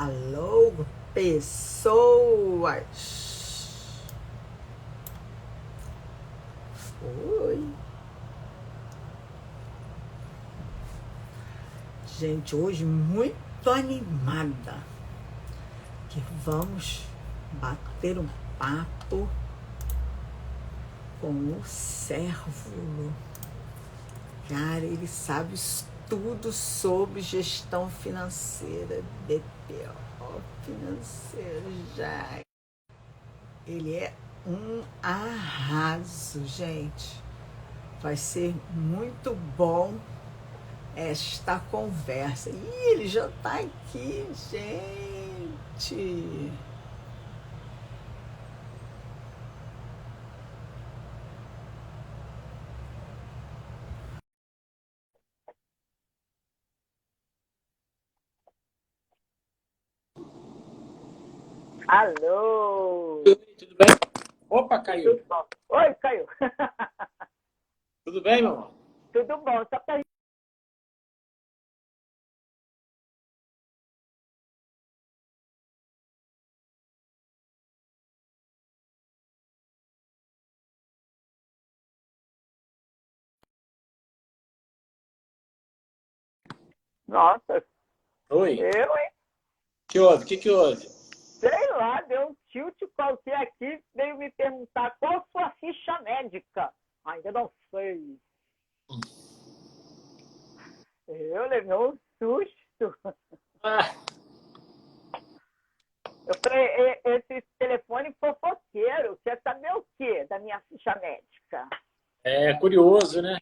Alô, pessoas! Oi! Gente, hoje muito animada, que vamos bater um papo com o Cérvulo. Cara, ele sabe tudo sobre gestão financeira, BPO financeiro já. Ele é um arraso, gente. Vai ser muito bom esta conversa. Ih, ele já tá aqui, gente. Alô! Tudo bem? Opa, caiu. Tudo bom? Oi, caiu. Tudo bem, meu amor? Tudo bom, só pra... Nossa, Oi. hein? Que houve? O que houve? Sei lá, deu um tilt qualquer aqui, veio me perguntar qual sua ficha médica. Ainda não sei. Eu levei um susto. Ah, Eu falei, esse telefone fofoqueiro quer saber o quê da minha ficha médica? é curioso, né?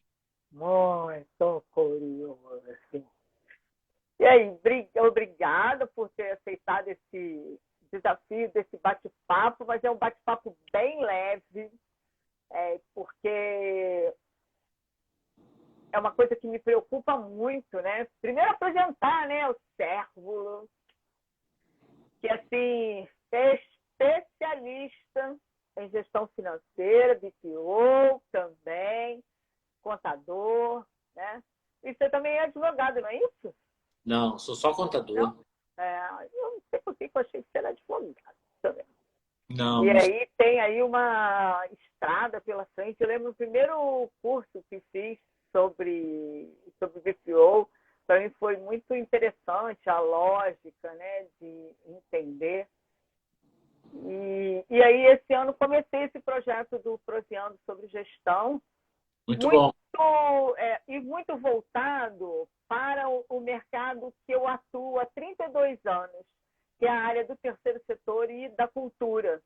Muito curioso. E aí, obrigada por ter aceitado esse desafio, desse bate-papo, mas é um bate-papo bem leve, porque é uma coisa que me preocupa muito, né? Primeiro apresentar, né, o Cérvulo, que assim, é especialista em gestão financeira, BPO também, contador, né? E você também é advogado, não é isso? Não, sou só contador. Não? Eu não sei por que eu achei que você era advogado também. Não, E não. aí tem aí uma estrada pela frente. Eu lembro o primeiro curso que fiz sobre BPO, para mim foi muito interessante a lógica, né, de entender. E aí esse ano comecei esse projeto do Proseando sobre gestão, Muito muito bom. e muito voltado para o mercado que eu atuo há 32 anos, que é a área do terceiro setor e da cultura.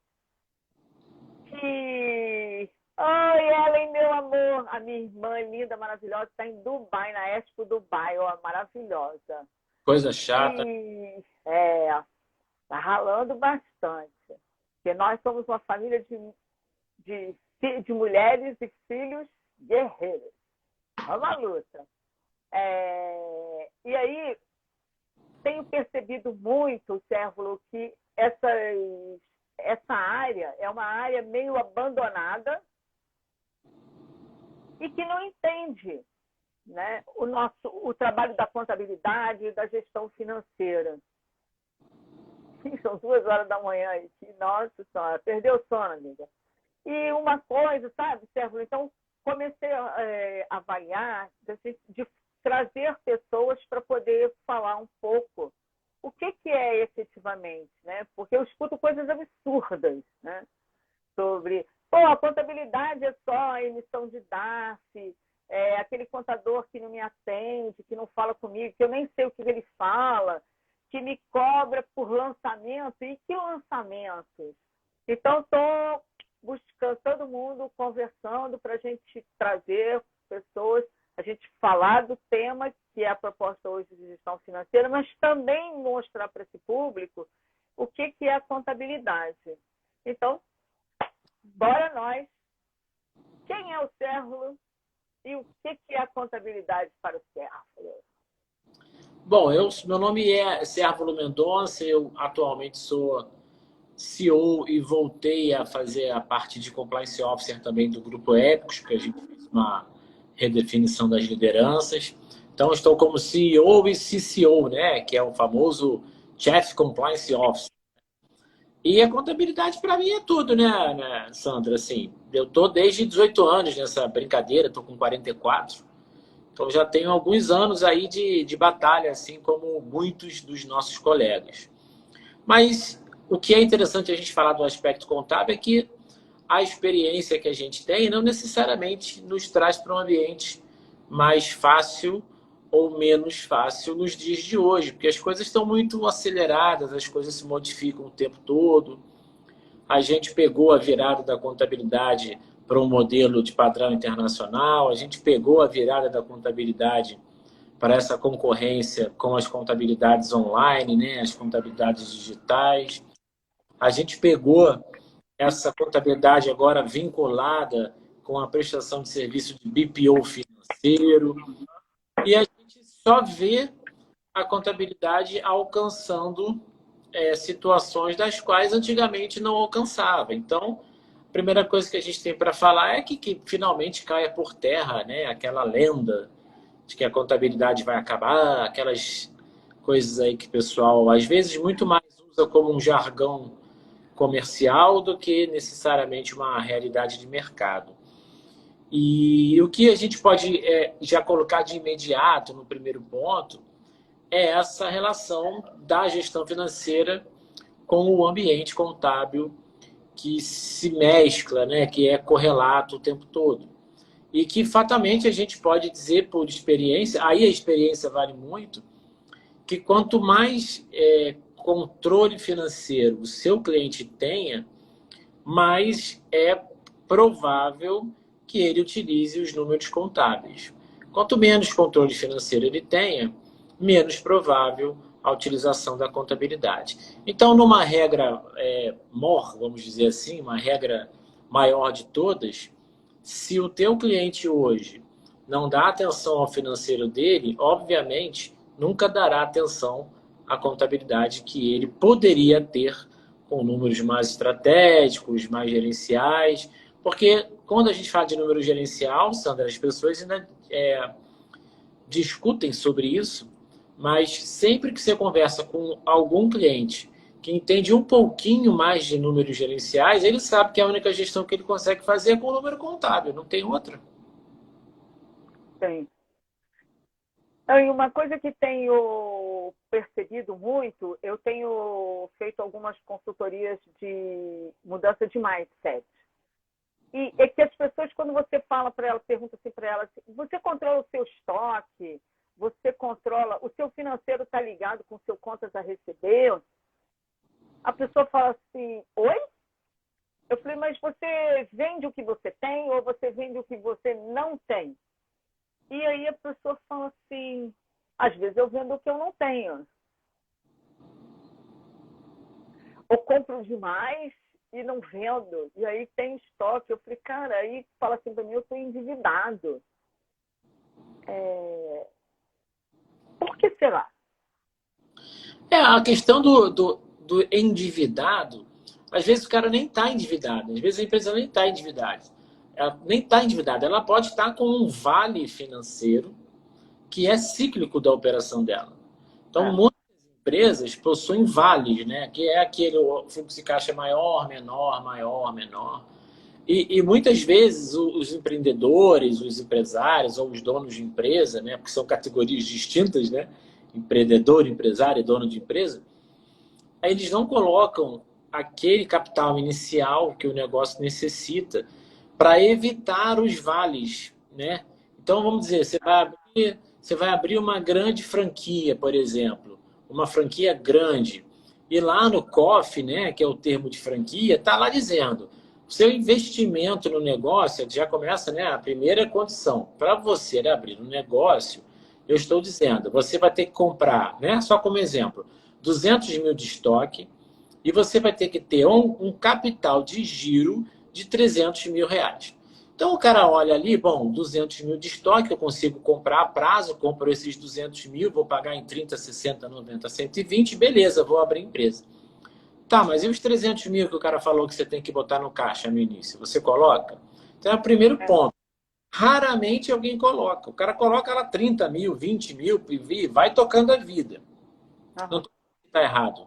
Oi, Ellen, meu amor, a minha irmã linda, maravilhosa, está em Dubai, na Expo Dubai, ó, maravilhosa. Coisa chata. E tá ralando bastante, porque nós somos uma família de mulheres e filhos guerreiros. Vamos à luta. E aí, tenho percebido muito, Cérvulo, que essa área é uma área meio abandonada e que não entende, né, o trabalho da contabilidade e da gestão financeira. São 2 horas da manhã aqui. Nossa Senhora, perdeu o sono, amiga. E uma coisa, sabe, Cérvulo? Então, comecei a avaliar de trazer pessoas para poder falar um pouco o que é efetivamente, né? Porque eu escuto coisas absurdas, né? Sobre, a contabilidade é só a emissão de DARF, aquele contador que não me atende, que não fala comigo, que eu nem sei o que ele fala, que me cobra por lançamento. E que lançamentos? Então, estou buscando todo mundo, conversando para a gente trazer pessoas, a gente falar do tema que é a proposta hoje de gestão financeira, mas também mostrar para esse público o que é a contabilidade. Então, bora nós. Quem é o Cérvulo e o que é a contabilidade para o Cérvulo? Bom, meu nome é Cérvulo Mendonça, eu atualmente sou CEO e voltei a fazer a parte de Compliance Officer também do Grupo Épicos, porque a gente fez uma redefinição das lideranças. Então, estou como CEO e CCO, né? Que é o famoso Chief Compliance Officer. E a contabilidade para mim é tudo, né, Sandra? Assim, eu tô desde 18 anos nessa brincadeira, tô com 44. Então já tenho alguns anos aí de batalha, assim como muitos dos nossos colegas. Mas o que é interessante a gente falar do aspecto contábil é que a experiência que a gente tem não necessariamente nos traz para um ambiente mais fácil ou menos fácil nos dias de hoje, porque as coisas estão muito aceleradas, as coisas se modificam o tempo todo. A gente pegou a virada da contabilidade para um modelo de padrão internacional, a gente pegou a virada da contabilidade para essa concorrência com as contabilidades online, né, as contabilidades digitais. A gente pegou essa contabilidade agora vinculada com a prestação de serviço de BPO financeiro. E a gente só vê a contabilidade alcançando situações das quais antigamente não alcançava. Então, a primeira coisa que a gente tem para falar é que finalmente caia por terra, né, aquela lenda de que a contabilidade vai acabar, aquelas coisas aí que o pessoal, às vezes, muito mais usa como um jargão comercial do que necessariamente uma realidade de mercado. E o que a gente pode já colocar de imediato no primeiro ponto é essa relação da gestão financeira com o ambiente contábil que se mescla, né, que é correlato o tempo todo. E que fatalmente a gente pode dizer por experiência, aí a experiência vale muito, que quanto mais controle financeiro o seu cliente tenha, mais é provável que ele utilize os números contábeis. Quanto menos controle financeiro ele tenha, menos provável a utilização da contabilidade. Então, numa regra maior, vamos dizer assim, uma regra maior de todas, se o teu cliente hoje não dá atenção ao financeiro dele, obviamente, nunca dará atenção à contabilidade que ele poderia ter com números mais estratégicos, mais gerenciais, porque quando a gente fala de número gerencial, Sandra, as pessoas ainda discutem sobre isso, mas sempre que você conversa com algum cliente que entende um pouquinho mais de números gerenciais, ele sabe que a única gestão que ele consegue fazer é com o número contábil, não tem outra. Tem. E uma coisa que tenho percebido muito, eu tenho feito algumas consultorias de mudança de mindset. E é que as pessoas, quando você fala para elas, pergunta assim para elas, você controla o seu estoque? Você controla, o seu financeiro está ligado com o seu contas a receber? A pessoa fala assim, oi? Eu falei, mas você vende o que você tem ou você vende o que você não tem? E aí a pessoa fala assim, às vezes eu vendo o que eu não tenho. Ou compro demais e não vendo. E aí tem estoque. Eu falei, cara, aí fala assim para mim, eu estou endividado. Por que será? A questão do endividado, às vezes o cara nem está endividado, às vezes a empresa nem está endividada. Ela nem está endividada, ela pode estar com um vale financeiro que é cíclico da operação dela. Então, muitas empresas possuem vales, né? Que é aquele fluxo de caixa maior, menor, maior, menor. E muitas vezes os empreendedores, os empresários ou os donos de empresa, né? Porque são categorias distintas, né? Empreendedor, empresário e dono de empresa, eles não colocam aquele capital inicial que o negócio necessita para evitar os vales, né? Então, vamos dizer, você vai abrir uma grande franquia, por exemplo, uma franquia grande, e lá no COF, né, que é o termo de franquia, está lá dizendo, seu investimento no negócio, já começa, né, a primeira condição, para você abrir um negócio, eu estou dizendo, você vai ter que comprar, né, só como exemplo, 200 mil de estoque, e você vai ter que ter um capital de giro de 300 mil reais. Então o cara olha ali, bom, 200 mil de estoque, eu consigo comprar a prazo, compro esses 200 mil, vou pagar em 30, 60, 90, 120, beleza, vou abrir empresa. Tá, mas e os 300 mil que o cara falou que você tem que botar no caixa no início? Você coloca? Então é o primeiro ponto. Raramente alguém coloca. O cara coloca lá 30 mil, 20 mil, e vai tocando a vida. Não estou está errado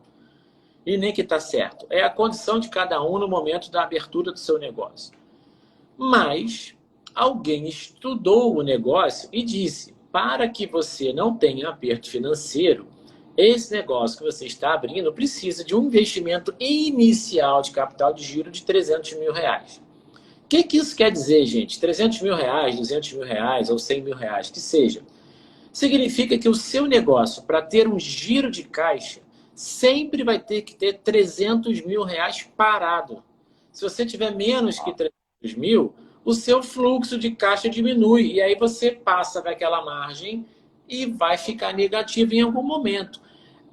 e nem que está certo. É a condição de cada um no momento da abertura do seu negócio. Mas alguém estudou o negócio e disse, para que você não tenha aperto financeiro, esse negócio que você está abrindo precisa de um investimento inicial de capital de giro de 300 mil reais. O que isso quer dizer, gente? 300 mil reais, 200 mil reais ou 100 mil reais, que seja. Significa que o seu negócio, para ter um giro de caixa, sempre vai ter que ter 300 mil reais parado. Se você tiver menos que 300 mil, o seu fluxo de caixa diminui. E aí você passa daquela margem e vai ficar negativo em algum momento.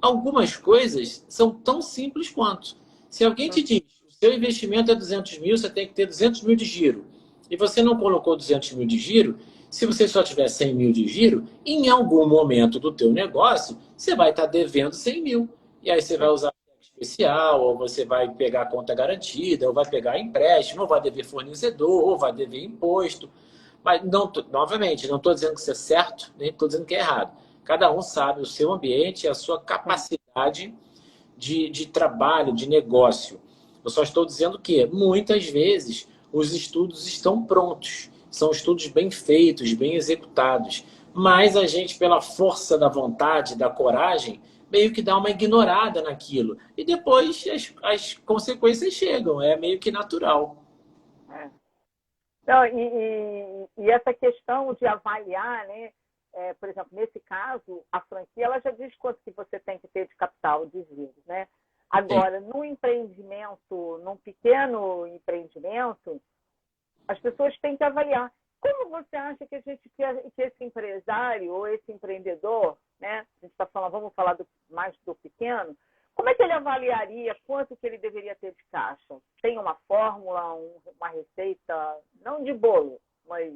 Algumas coisas são tão simples quanto. Se alguém te diz, o seu investimento é 200 mil, você tem que ter 200 mil de giro. E você não colocou 200 mil de giro, se você só tiver 100 mil de giro, em algum momento do teu negócio, você vai estar devendo 100 mil. E aí você vai usar especial, ou você vai pegar a conta garantida, ou vai pegar empréstimo, ou vai dever fornecedor, ou vai dever imposto. Mas, não, novamente, não estou dizendo que isso é certo, nem estou dizendo que é errado. Cada um sabe o seu ambiente e a sua capacidade de trabalho, de negócio. Eu só estou dizendo que, muitas vezes, os estudos estão prontos. São estudos bem feitos, bem executados. Mas a gente, pela força da vontade, da coragem, meio que dá uma ignorada naquilo. E depois as consequências chegam. É meio que natural. Não, e essa questão de avaliar, né? Por exemplo, nesse caso, a franquia ela já diz quanto que você tem que ter de capital de giro, né? Agora, num empreendimento, num pequeno empreendimento, as pessoas têm que avaliar. Como você acha que que esse empresário ou esse empreendedor, né? A gente está falando, vamos falar mais do pequeno, como é que ele avaliaria quanto que ele deveria ter de caixa? Tem uma fórmula, uma receita, não de bolo, mas...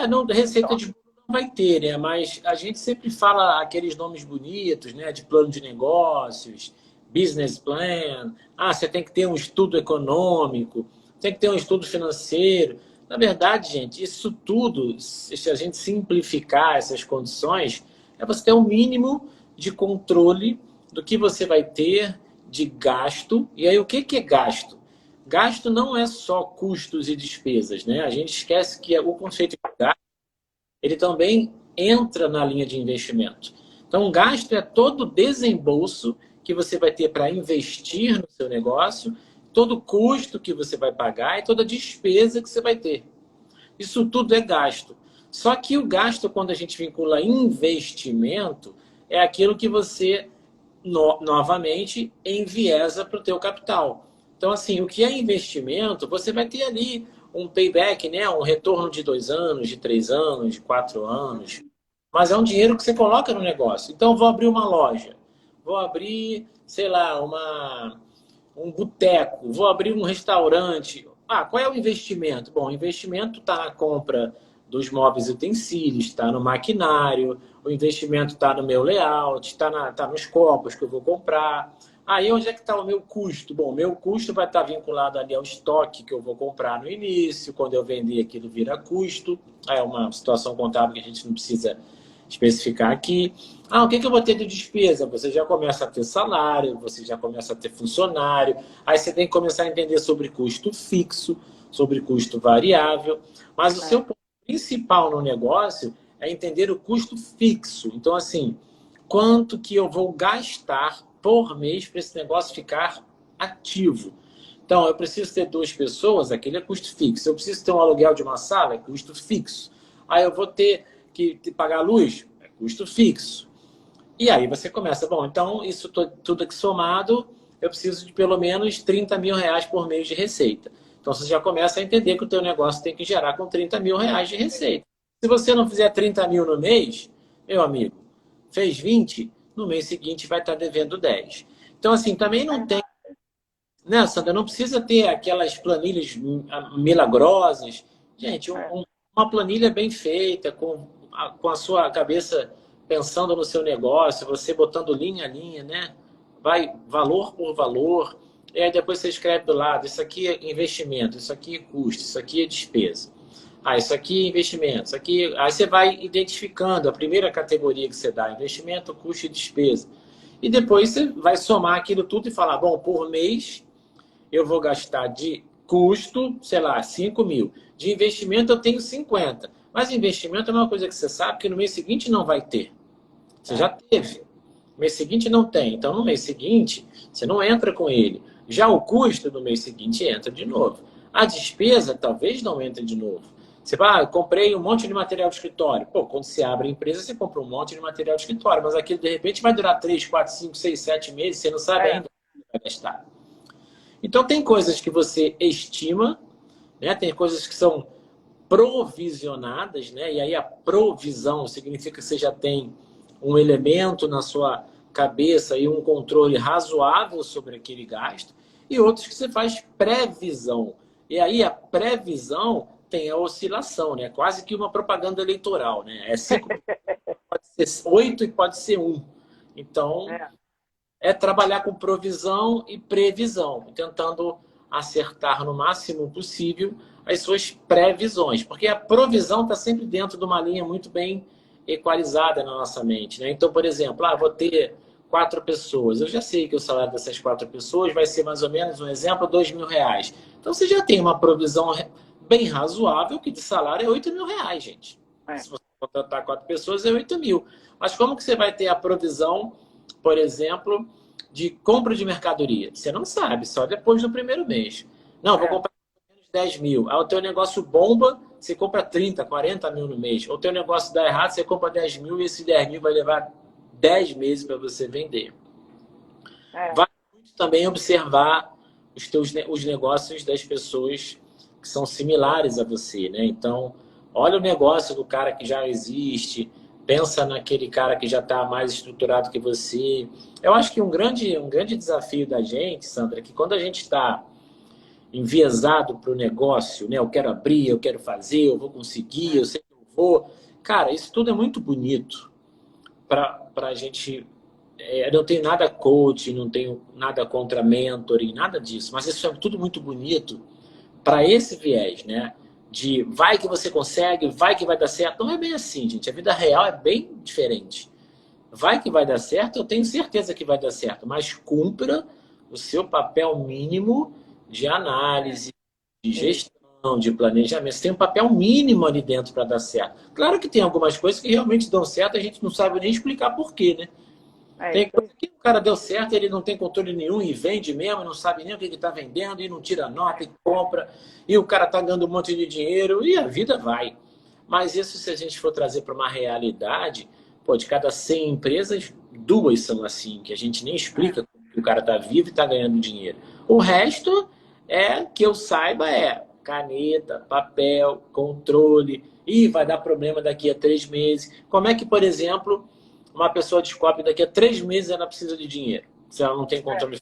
Não, receita de bolo não vai ter, né? Mas a gente sempre fala aqueles nomes bonitos, né? De plano de negócios, business plan. Você tem que ter um estudo econômico, tem que ter um estudo financeiro. Na verdade, gente, isso tudo, se a gente simplificar essas condições, é você ter um mínimo de controle do que você vai ter de gasto. E aí, o que é gasto? Gasto não é só custos e despesas, né? A gente esquece que o conceito de gasto, ele também entra na linha de investimento. Então, gasto é todo o desembolso que você vai ter para investir no seu negócio, todo o custo que você vai pagar e toda a despesa que você vai ter. Isso tudo é gasto. Só que o gasto, quando a gente vincula investimento, é aquilo que você, novamente, enviesa para o teu capital. Então, assim, o que é investimento, você vai ter ali um payback, né? Um retorno de 2 anos, de 3 anos, de 4 anos. Mas é um dinheiro que você coloca no negócio. Então, vou abrir uma loja. Vou abrir, sei lá, um boteco. Vou abrir um restaurante. Qual é o investimento? Bom, o investimento está na compra dos móveis e utensílios, está no maquinário, o investimento está no meu layout, está nos copos que eu vou comprar. Aí onde é que está o meu custo? Bom, o meu custo vai estar vinculado ali ao estoque que eu vou comprar no início, quando eu vender aquilo vira custo. É uma situação contábil que a gente não precisa especificar aqui. O que eu vou ter de despesa? Você já começa a ter salário, você já começa a ter funcionário, aí você tem que começar a entender sobre custo fixo, sobre custo variável, mas o seu ponto principal no negócio é entender o custo fixo. Então, assim, quanto que eu vou gastar por mês para esse negócio ficar ativo? Então, eu preciso ter 2 pessoas, aquele é custo fixo. Eu preciso ter um aluguel de uma sala, é custo fixo. Aí eu vou ter que pagar luz, é custo fixo. E aí você começa, bom, então isso tudo aqui somado, eu preciso de pelo menos 30 mil reais por mês de receita. Então você já começa a entender que o teu negócio tem que gerar com 30 mil reais de receita. Se você não fizer 30 mil no mês, meu amigo, fez 20, no mês seguinte vai estar devendo 10. Então assim, também não tem, né, Sandra, não precisa ter aquelas planilhas milagrosas. Gente, uma planilha bem feita, com a sua cabeça pensando no seu negócio, você botando linha a linha, né? Vai valor por valor, e aí depois você escreve do lado, isso aqui é investimento, isso aqui é custo, isso aqui é despesa. Isso aqui é investimento, isso aqui... Aí você vai identificando a primeira categoria que você dá, investimento, custo e despesa. e depois você vai somar aquilo tudo e falar, bom, por mês eu vou gastar de custo, sei lá, 5 mil. De investimento eu tenho 50. Mas investimento é uma coisa que você sabe que no mês seguinte não vai ter. Você já teve. No mês seguinte não tem. Então, no mês seguinte, você não entra com ele. Já o custo do mês seguinte entra de novo. A despesa talvez não entre de novo. Você vai, comprei um monte de material de escritório. Pô, quando você abre a empresa, você compra um monte de material de escritório. Mas aquilo, de repente, vai durar 3, 4, 5, 6, 7 meses. Você não sabe ainda o que vai gastar. Então, tem coisas que você estima, né? Tem coisas que são provisionadas, né? E aí a provisão significa que você já tem um elemento na sua cabeça e um controle razoável sobre aquele gasto, e outros que você faz previsão. E aí a previsão tem a oscilação, né? Quase que uma propaganda eleitoral, né? É 5, pode ser 8 e pode ser 1. Então, é trabalhar com provisão e previsão, tentando acertar no máximo possível as suas previsões, porque a provisão está sempre dentro de uma linha muito bem equalizada na nossa mente, né? Então, por exemplo, vou ter 4 pessoas, eu já sei que o salário dessas 4 pessoas vai ser mais ou menos, um exemplo, R$ 2.000. Então, você já tem uma provisão bem razoável, que de salário é R$ 8.000, gente. Se você contratar 4 pessoas, é 8 mil. Mas como que você vai ter a provisão, por exemplo, de compra de mercadoria? Você não sabe, só depois do primeiro mês. Não, vou comprar 10 mil. Aí o teu negócio bomba, você compra 30, 40 mil no mês. Ou o teu negócio dá errado, você compra 10 mil e esse 10 mil vai levar 10 meses para você vender. Vai muito também observar os negócios das pessoas que são similares a você, né? Então, olha o negócio do cara que já existe, pensa naquele cara que já está mais estruturado que você. Eu acho que um grande desafio da gente, Sandra, é que quando a gente está enviesado para o negócio, né? Eu quero abrir, eu quero fazer, eu vou conseguir, eu sei que eu vou. Cara, isso tudo é muito bonito para a gente. Eu não tenho nada coach, não tenho nada contra mentoring, nada disso, mas isso é tudo muito bonito para esse viés, né? De vai que você consegue, vai que vai dar certo. Não é bem assim, gente. A vida real é bem diferente. Vai que vai dar certo, eu tenho certeza que vai dar certo, mas cumpra o seu papel mínimo de análise, de gestão, de planejamento. Você tem um papel mínimo ali dentro para dar certo. Claro que tem algumas coisas que realmente dão certo, a gente não sabe nem explicar por quê, né? Tem coisa que o cara deu certo, ele não tem controle nenhum e vende mesmo, não sabe nem o que ele está vendendo, e não tira nota, e compra, e o cara está ganhando um monte de dinheiro, e a vida vai. Mas isso, se a gente for trazer para uma realidade, pô, de cada 100 empresas, 2 são assim, que a gente nem explica que o cara está vivo e está ganhando dinheiro. O resto, que eu saiba, caneta, papel, controle, e vai dar problema daqui a 3 meses. Como é que, por exemplo, uma pessoa descobre daqui a 3 meses ela precisa de dinheiro, se ela não tem controle?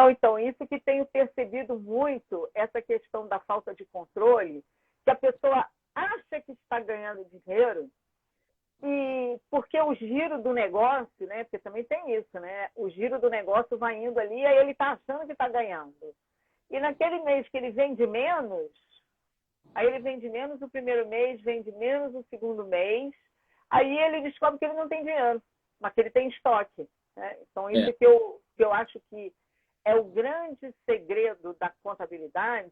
Então, isso que tenho percebido muito, essa questão da falta de controle, que a pessoa acha que está ganhando dinheiro, e porque o giro do negócio, né? Porque também tem isso, né? O giro do negócio vai indo ali, aí ele está achando que está ganhando. E naquele mês que ele vende menos, aí ele vende menos o primeiro mês, vende menos o segundo mês, aí ele descobre que ele não tem dinheiro, mas que ele tem estoque. Né? Então, isso que eu acho que é o grande segredo da contabilidade,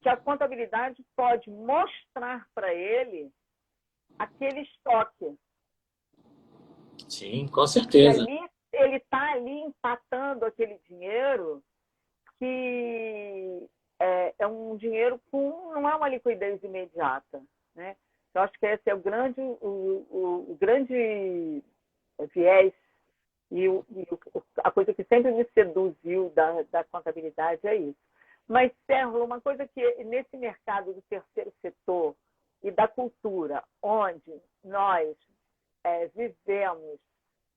que a contabilidade pode mostrar para ele aquele estoque. Sim, com certeza. E ali, ele está ali empatando aquele dinheiro que é um dinheiro não é uma liquidez imediata. Né? Eu acho que esse é o grande viés e a coisa que sempre me seduziu da contabilidade é isso. Mas, Sérgio, uma coisa que nesse mercado do terceiro setor e da cultura, onde nós vivemos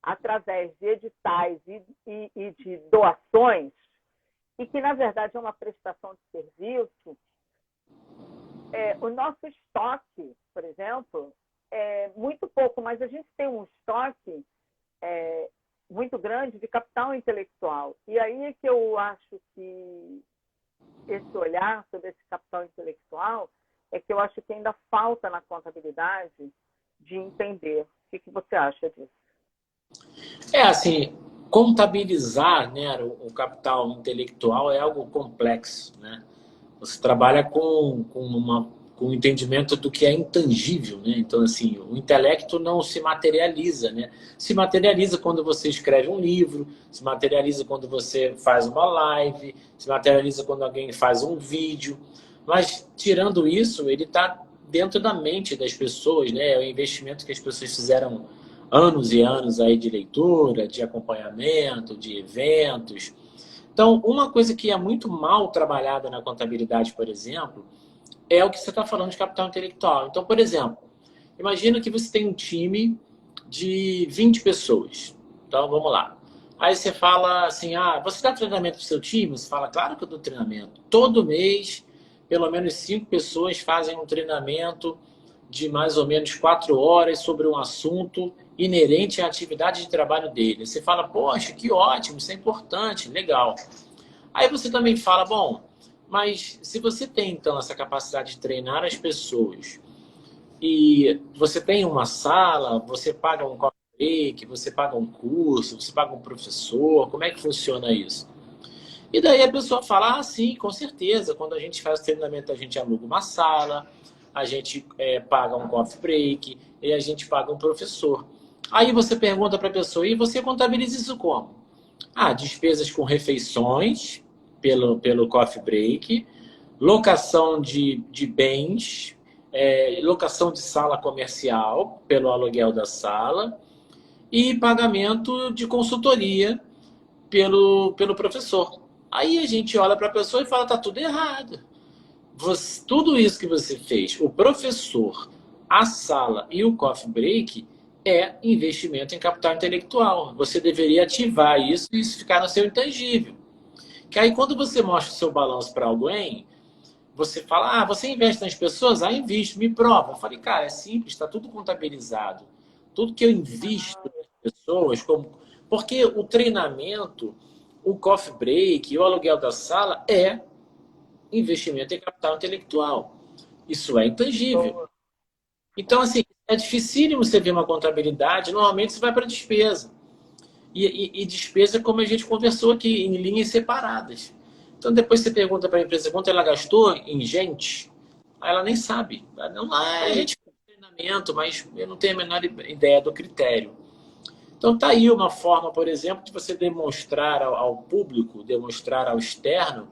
através de editais e de doações, e que, na verdade, é uma prestação de serviço, o nosso estoque, por exemplo, é muito pouco, mas a gente tem um estoque muito grande de capital intelectual. E aí é que eu acho que esse olhar sobre esse capital intelectual é que eu acho que ainda falta na contabilidade de entender. O que você acha disso? É assim, contabilizar, né, o capital intelectual é algo complexo, né? Você trabalha com o entendimento do que é intangível, né? Então, assim, o intelecto não se materializa, né? Se materializa quando você escreve um livro, se materializa quando você faz uma live, se materializa quando alguém faz um vídeo. Mas, tirando isso, ele está dentro da mente das pessoas, né? É o investimento que as pessoas fizeram anos e anos aí de leitura, de acompanhamento, de eventos. Então, uma coisa que é muito mal trabalhada na contabilidade, por exemplo, é o que você está falando de capital intelectual. Então, por exemplo, imagina que você tem um time de 20 pessoas. Então, vamos lá. Aí você fala assim, você dá treinamento para o seu time? Você fala, claro que eu dou treinamento. Todo mês, pelo menos 5 pessoas fazem um treinamento de mais ou menos 4 horas sobre um assunto inerente à atividade de trabalho dele. Você fala, poxa, que ótimo, isso é importante, legal. Aí você também fala, bom, mas se você tem então essa capacidade de treinar as pessoas e você tem uma sala, você paga um coffee break, você paga um curso, você paga um professor, como é que funciona isso? E daí a pessoa fala, sim, com certeza, quando a gente faz treinamento a gente aluga uma sala, a gente paga um coffee break e a gente paga um professor. Aí você pergunta para a pessoa, e você contabiliza isso como? Despesas com refeições pelo coffee break, locação de bens, locação de sala comercial pelo aluguel da sala e pagamento de consultoria pelo professor. Aí a gente olha para a pessoa e fala, tá tudo errado. Tudo isso que você fez, o professor, a sala e o coffee break é investimento em capital intelectual. Você deveria ativar isso e isso ficar no seu intangível. Que aí quando você mostra o seu balanço para alguém, você fala, você investe nas pessoas? Invisto, me prova. Eu falei, cara, é simples, está tudo contabilizado. Tudo que eu invisto nas pessoas, porque o treinamento, o coffee break, o aluguel da sala é investimento em capital intelectual. Isso é intangível. Boa. Então, assim, é dificílimo você ver uma contabilidade, normalmente você vai para despesa. E despesa, como a gente conversou aqui, em linhas separadas. Então, depois você pergunta para a empresa quanto ela gastou em gente, aí ela nem sabe. Não, a gente fez treinamento, mas eu não tenho a menor ideia do critério. Então, tá aí uma forma, por exemplo, de você demonstrar ao público, demonstrar ao externo,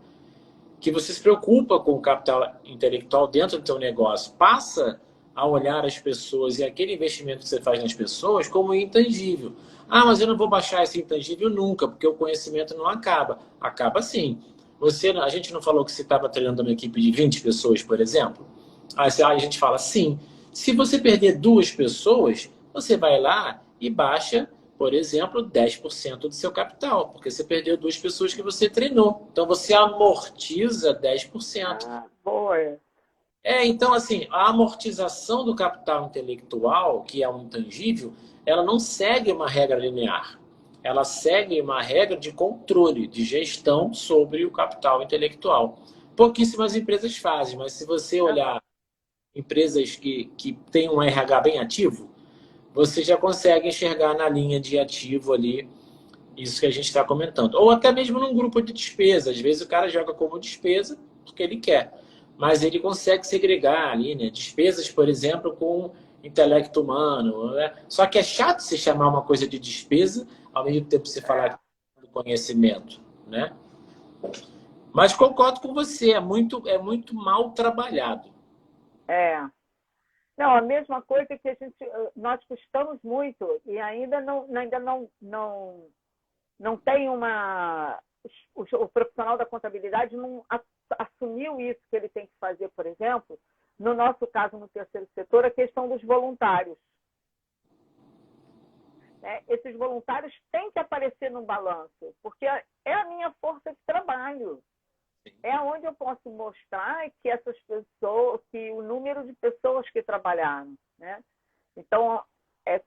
que você se preocupa com o capital intelectual dentro do seu negócio. Passa a olhar as pessoas e aquele investimento que você faz nas pessoas como intangível. Mas eu não vou baixar esse intangível nunca, porque o conhecimento não acaba. Acaba sim. A gente não falou que você estava treinando uma equipe de 20 pessoas, por exemplo? Aí a gente fala, sim. Se você perder 2 pessoas, você vai lá e baixa, por exemplo, 10% do seu capital, porque você perdeu 2 pessoas que você treinou. Então você amortiza 10%. Boa. Então, assim, a amortização do capital intelectual, que é um intangível, ela não segue uma regra linear. Ela segue uma regra de controle, de gestão sobre o capital intelectual. Pouquíssimas empresas fazem, mas se você olhar empresas que têm um RH bem ativo, você já consegue enxergar na linha de ativo ali isso que a gente está comentando. Ou até mesmo num grupo de despesa. Às vezes o cara joga como despesa porque ele quer. Mas ele consegue segregar ali, né? Despesas, por exemplo, com intelecto humano. Né? Só que é chato você chamar uma coisa de despesa, ao mesmo tempo você falar do conhecimento, né? Mas concordo com você, é muito mal trabalhado. É. Não, a mesma coisa que nós custamos muito e ainda não tem o profissional da contabilidade não assumiu isso que ele tem que fazer, por exemplo, no nosso caso, no terceiro setor, a questão dos voluntários. Esses voluntários têm que aparecer no balanço, porque é a minha força de trabalho. É onde eu posso mostrar que essas pessoas, que o número de pessoas que trabalharam, né? Então,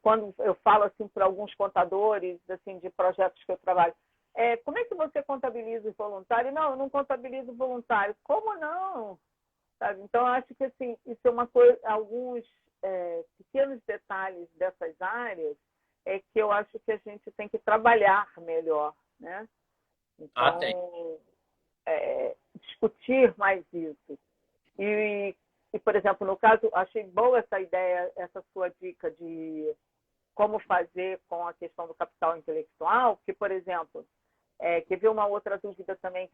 quando eu falo assim para alguns contadores assim de projetos que eu trabalho, como é que você contabiliza os voluntários? Não, eu não contabilizo voluntário. Como não? Sabe? Então, eu acho que assim, isso é uma coisa, alguns pequenos detalhes dessas áreas é que eu acho que a gente tem que trabalhar melhor, né? Então, Tem. discutir mais isso. E, por exemplo, no caso, achei boa essa ideia, essa sua dica de como fazer com a questão do capital intelectual, que, por exemplo, quer ver uma outra dúvida também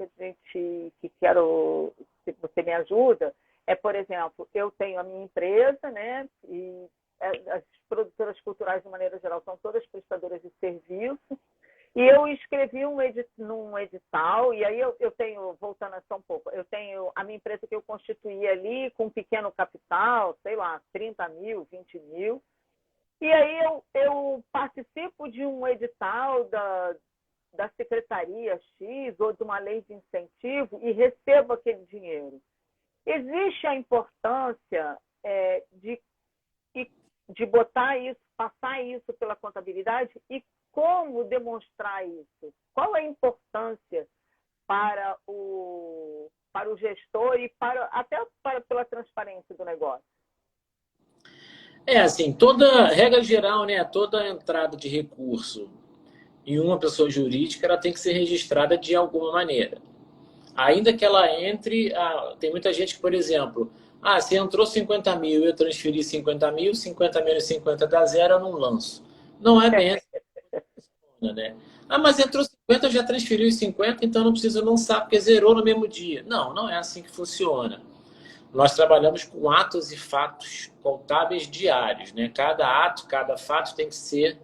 que quero, se você me ajuda, por exemplo, eu tenho a minha empresa, né, e as produtoras culturais, de maneira geral, são todas prestadoras de serviço, e eu escrevi num edital, e aí eu tenho, voltando só um pouco, eu tenho a minha empresa que eu constituí ali com um pequeno capital, sei lá, 30 mil, 20 mil, e aí eu participo de um edital da Secretaria X ou de uma lei de incentivo e recebo aquele dinheiro. Existe a importância de botar isso, passar isso pela contabilidade e como demonstrar isso? Qual a importância para o gestor e até pela transparência do negócio? Assim, toda regra geral, né, toda entrada de recurso em uma pessoa jurídica, ela tem que ser registrada de alguma maneira. Ainda que ela entre, tem muita gente que, por exemplo, se entrou 50 mil, eu transferi 50 mil, 50 menos 50 dá zero, eu não lanço. Não é bem assim que funciona, né? Mas entrou 50, eu já transferi os 50, então não preciso lançar, porque zerou no mesmo dia. Não, não é assim que funciona. Nós trabalhamos com atos e fatos contábeis diários, né? Cada ato, cada fato tem que ser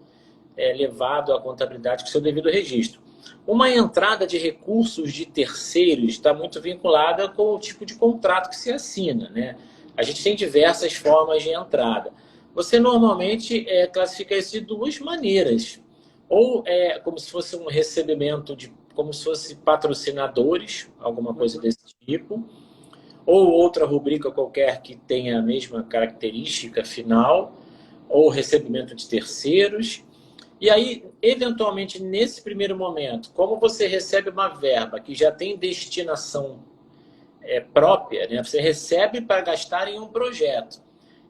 levado à contabilidade com seu devido registro. Uma entrada de recursos de terceiros está muito vinculada com o tipo de contrato que se assina, né? A gente tem diversas formas de entrada. Você normalmente classifica isso de duas maneiras. Ou como se fosse um recebimento como se fosse patrocinadores, alguma coisa desse tipo, ou outra rubrica qualquer que tenha a mesma característica final, ou recebimento de terceiros. E aí, eventualmente, nesse primeiro momento, como você recebe uma verba que já tem destinação própria, né? Você recebe para gastar em um projeto.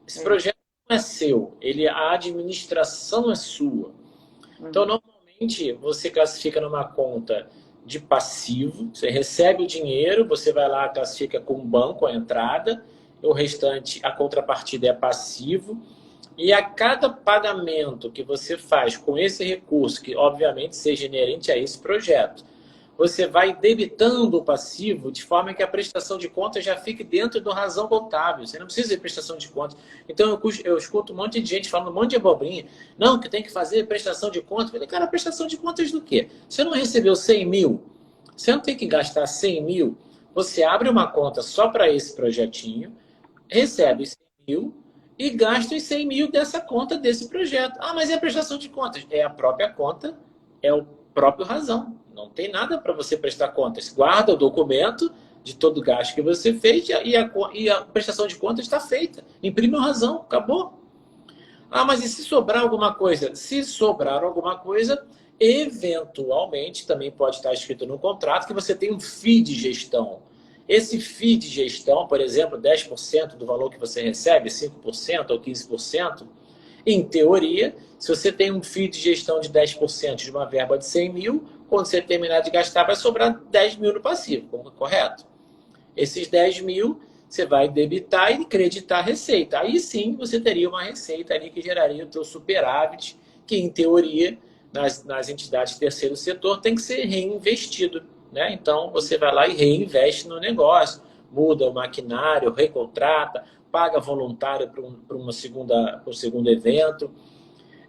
Esse projeto não é seu, a administração é sua. Então, normalmente, você classifica numa conta de passivo, você recebe o dinheiro, você vai lá, classifica com o banco a entrada, o restante, a contrapartida é passivo. E a cada pagamento que você faz com esse recurso, que obviamente seja inerente a esse projeto, você vai debitando o passivo de forma que a prestação de contas já fique dentro do razão contábil. Você não precisa de prestação de contas. Então eu escuto um monte de gente falando um monte de abobrinha. Não, que tem que fazer prestação de contas. Eu falei, cara, prestação de contas do quê? Você não recebeu 100 mil? Você não tem que gastar 100 mil? Você abre uma conta só para esse projetinho, recebe 100 mil, e gasta os 100 mil dessa conta, desse projeto. Mas é a prestação de contas. É a própria conta, é o próprio razão. Não tem nada para você prestar contas. Guarda o documento de todo o gasto que você fez e a prestação de contas está feita. Imprime o razão, acabou. Mas e se sobrar alguma coisa? Se sobrar alguma coisa, eventualmente, também pode estar escrito no contrato que você tem um FII de gestão. Esse FII de gestão, por exemplo, 10% do valor que você recebe, 5% ou 15%, em teoria, se você tem um FII de gestão de 10% de uma verba de 100 mil, quando você terminar de gastar, vai sobrar 10 mil no passivo, correto? Esses 10 mil, você vai debitar e creditar a receita. Aí sim, você teria uma receita ali que geraria o teu superávit, que em teoria, nas entidades do terceiro setor, tem que ser reinvestido. Né? Então, você vai lá e reinveste no negócio, muda o maquinário, recontrata, paga voluntário para um segundo evento.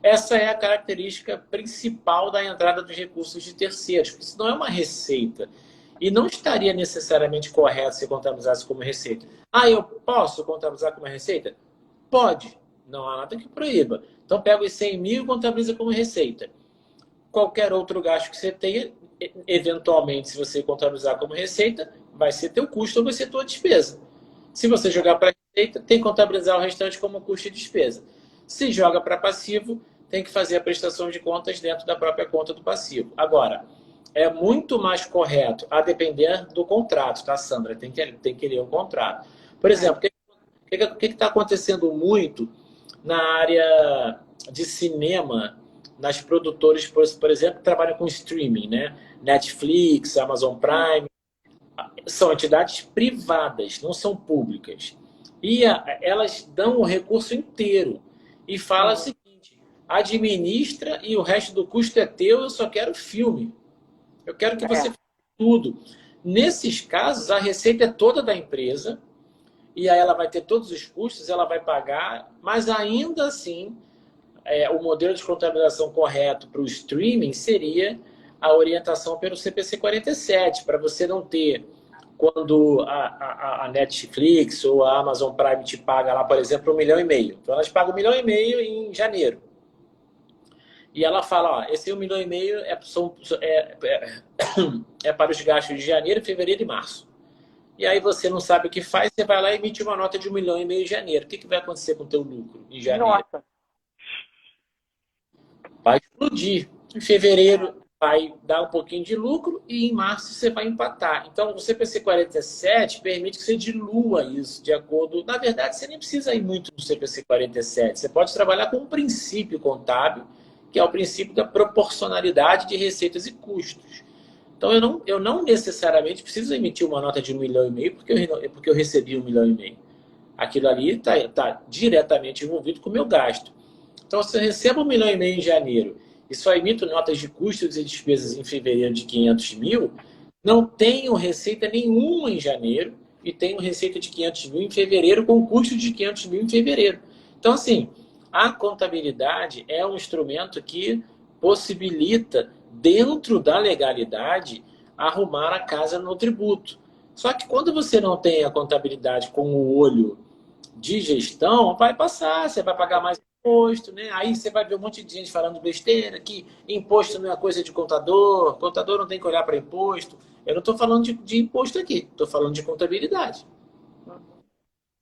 Essa é a característica principal da entrada dos recursos de terceiros, porque isso não é uma receita. E não estaria necessariamente correto se contabilizasse como receita. Eu posso contabilizar como receita? Pode. Não há nada que proíba. Então, pega os 100 mil e contabiliza como receita. Qualquer outro gasto que você tenha, eventualmente, se você contabilizar como receita, vai ser teu custo ou vai ser tua despesa. Se você jogar para receita, tem que contabilizar o restante como custo e despesa. Se joga para passivo, tem que fazer a prestação de contas dentro da própria conta do passivo. Agora, é muito mais correto, a depender do contrato, tá, Sandra? Tem que ler o contrato. Por exemplo, o que está acontecendo muito na área de cinema nas produtoras, por exemplo, que trabalham com streaming, né? Netflix, Amazon Prime, são entidades privadas, não são públicas. E elas dão o recurso inteiro e fala o seguinte: administra e o resto do custo é teu, eu só quero filme. Eu quero que você faça tudo. Nesses casos, a receita é toda da empresa, e aí ela vai ter todos os custos, ela vai pagar, mas ainda assim, o modelo de contabilização correto para o streaming seria a orientação pelo CPC 47, para você não ter, quando a Netflix ou a Amazon Prime te paga lá, por exemplo, 1,5 milhão. Então elas pagam 1,5 milhão em janeiro. E ela fala, ó, esse 1,5 milhão é para os gastos de janeiro, fevereiro e março. E aí você não sabe o que faz, você vai lá e emite uma nota de 1,5 milhão em janeiro. O que vai acontecer com o teu lucro em janeiro? Nossa. Vai explodir. Em fevereiro vai dar um pouquinho de lucro e em março você vai empatar. Então, o CPC 47 permite que você dilua isso de acordo... Na verdade, você nem precisa ir muito no CPC 47. Você pode trabalhar com um princípio contábil, que é o princípio da proporcionalidade de receitas e custos. Então, eu não necessariamente preciso emitir uma nota de 1,5 milhão porque eu recebi 1,5 milhão. Aquilo ali está diretamente envolvido com o meu gasto. Então, se eu recebo 1,5 milhão em janeiro e só emito notas de custos e despesas em fevereiro de 500 mil, não tenho receita nenhuma em janeiro e tenho receita de 500 mil em fevereiro com custo de 500 mil em fevereiro. Então, assim, a contabilidade é um instrumento que possibilita, dentro da legalidade, arrumar a casa no tributo. Só que quando você não tem a contabilidade com o olho de gestão, vai passar, você vai pagar mais imposto, né? Aí você vai ver um monte de gente falando besteira, que imposto não é coisa de contador não tem que olhar para imposto. Eu não estou falando de imposto aqui, estou falando de contabilidade.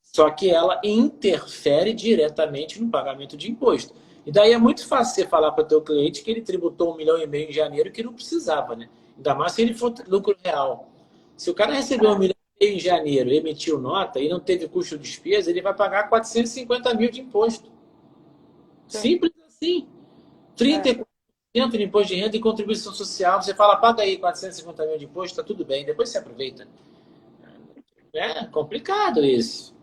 Só que ela interfere diretamente no pagamento de imposto. E daí é muito fácil você falar para o teu cliente que ele tributou 1,5 milhão em janeiro que não precisava, né? Ainda mais se ele for lucro real. Se o cara recebeu 1,5 milhão em janeiro, emitiu nota e não teve custo de despesa, ele vai pagar 450 mil de imposto. Simples assim. 34% de imposto de renda e contribuição social. Você fala, paga aí 450 mil de imposto, tá tudo bem. Depois você aproveita. É complicado isso.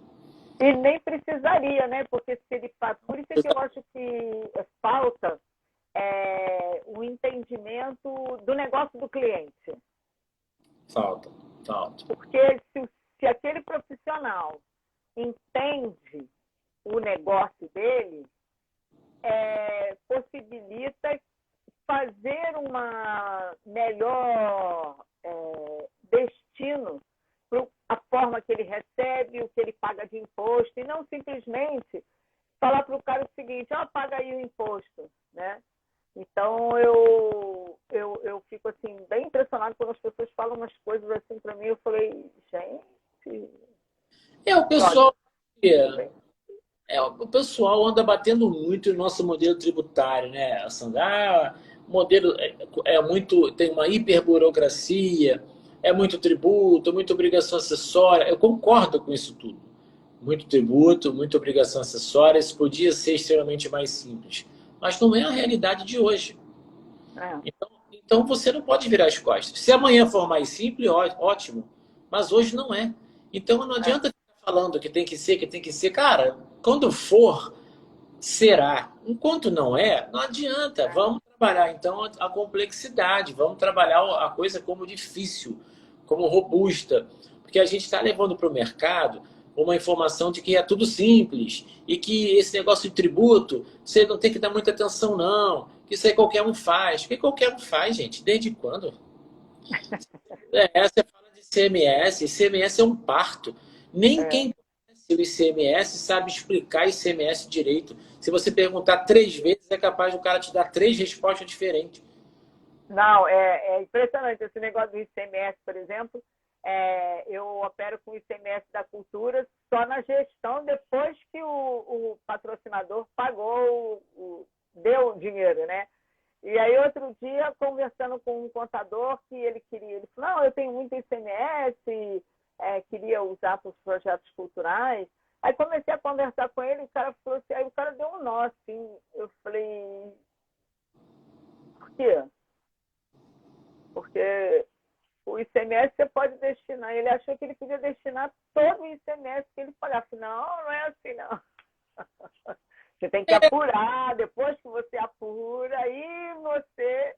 E nem precisaria, né? Porque se ele faz. Por isso é que eu acho que falta o entendimento do negócio do cliente. Falta. Porque se aquele profissional entende o negócio dele, possibilita fazer uma melhor destino para a forma que ele recebe, o que ele paga de imposto, e não simplesmente falar para o cara o seguinte, paga aí o imposto, né? Então, eu fico assim, bem impressionado quando as pessoas falam umas coisas assim para mim. Eu falei, gente... O pessoal anda batendo muito no nosso modelo tributário, né, Sandra? O modelo tem uma hiperburocracia, é muito tributo, muita obrigação acessória. Eu concordo com isso tudo. Muito tributo, muita obrigação acessória. Isso podia ser extremamente mais simples. Mas não é a realidade de hoje. Então você não pode virar as costas. Se amanhã for mais simples, ótimo. Mas hoje não é. Então não adianta ficar falando que tem que ser. Cara, quando for, será. Enquanto não é, não adianta. Vamos trabalhar, então, a complexidade. Vamos trabalhar a coisa como difícil, como robusta. Porque a gente está levando para o mercado uma informação de que é tudo simples e que esse negócio de tributo, você não tem que dar muita atenção, não. Que isso aí qualquer um faz. O que qualquer um faz, gente? Desde quando? Você fala de ICMS. ICMS é um parto. Nem quem conhece o ICMS sabe explicar ICMS direito. Se você perguntar 3 vezes, é capaz do cara te dar 3 respostas diferentes. Não, é impressionante. Esse negócio do ICMS, por exemplo, eu opero com o ICMS da cultura só na gestão depois que o patrocinador pagou, deu o dinheiro, né? E aí, outro dia, conversando com um contador, que ele falou, não, eu tenho muito ICMS, queria usar para os projetos culturais. Aí comecei a conversar com ele, o cara falou assim, aí o cara deu um nó, assim, eu falei, quê? Porque o ICMS você pode destinar. Ele achou que ele podia destinar todo o ICMS que ele pagava. Não, não é assim, não. Você tem que apurar. Depois que você apura, aí você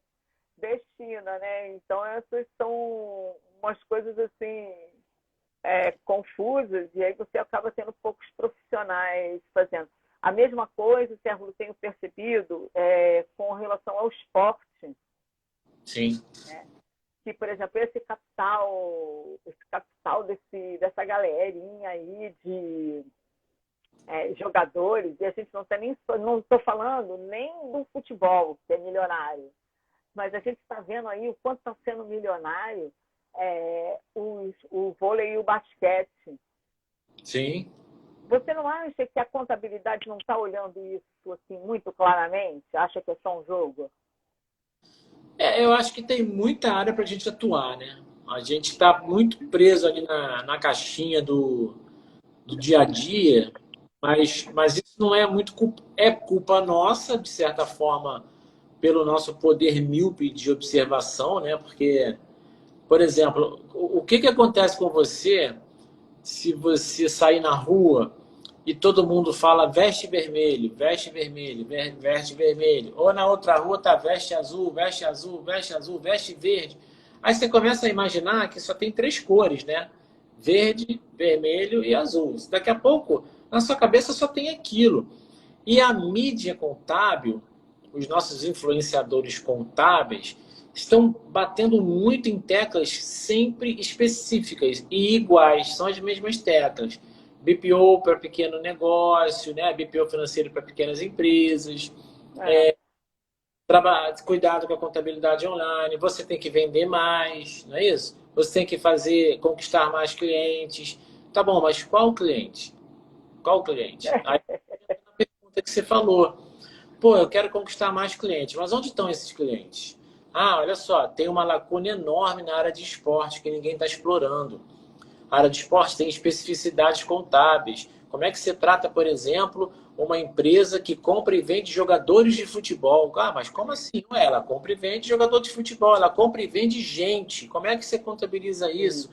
destina, né? Então, essas são umas coisas assim confusas, e aí você acaba tendo poucos profissionais fazendo. A mesma coisa, Sérvulo, tenho percebido com relação ao esporte. Sim. Que, por exemplo, esse capital dessa galerinha aí de jogadores, e a gente não estou falando nem do futebol, que é milionário, mas a gente está vendo aí o quanto está sendo milionário o vôlei e o basquete. Sim. Você não acha que a contabilidade não está olhando isso assim, muito claramente? Acha que é só um jogo? Eu acho que tem muita área para a gente atuar, né? A gente está muito preso ali na caixinha do dia a dia, mas isso não é muito culpa, é culpa nossa, de certa forma, pelo nosso poder míope de observação, né? Porque, por exemplo, o que acontece com você se você sair na rua e todo mundo fala veste vermelho, veste vermelho, veste vermelho, ou na outra rua tá veste azul, veste azul, veste azul, veste verde. Aí você começa a imaginar que só tem 3 cores, né? Verde, vermelho e azul. Daqui a pouco, na sua cabeça só tem aquilo. E a mídia contábil, os nossos influenciadores contábeis, estão batendo muito em teclas sempre específicas e iguais, são as mesmas teclas. BPO para pequeno negócio, né? BPO financeiro para pequenas empresas, cuidado com a contabilidade online, você tem que vender mais, não é isso? Você tem que conquistar mais clientes. Tá bom, mas qual cliente? Qual cliente? Aí a pergunta que você falou. Pô, eu quero conquistar mais clientes, mas onde estão esses clientes? Ah, olha só, tem uma lacuna enorme na área de esporte que ninguém está explorando. A área de esporte tem especificidades contábeis. Como é que você trata, por exemplo, uma empresa que compra e vende jogadores de futebol? Ah, mas como assim? Ué, ela compra e vende jogador de futebol, ela compra e vende gente. Como é que você contabiliza isso?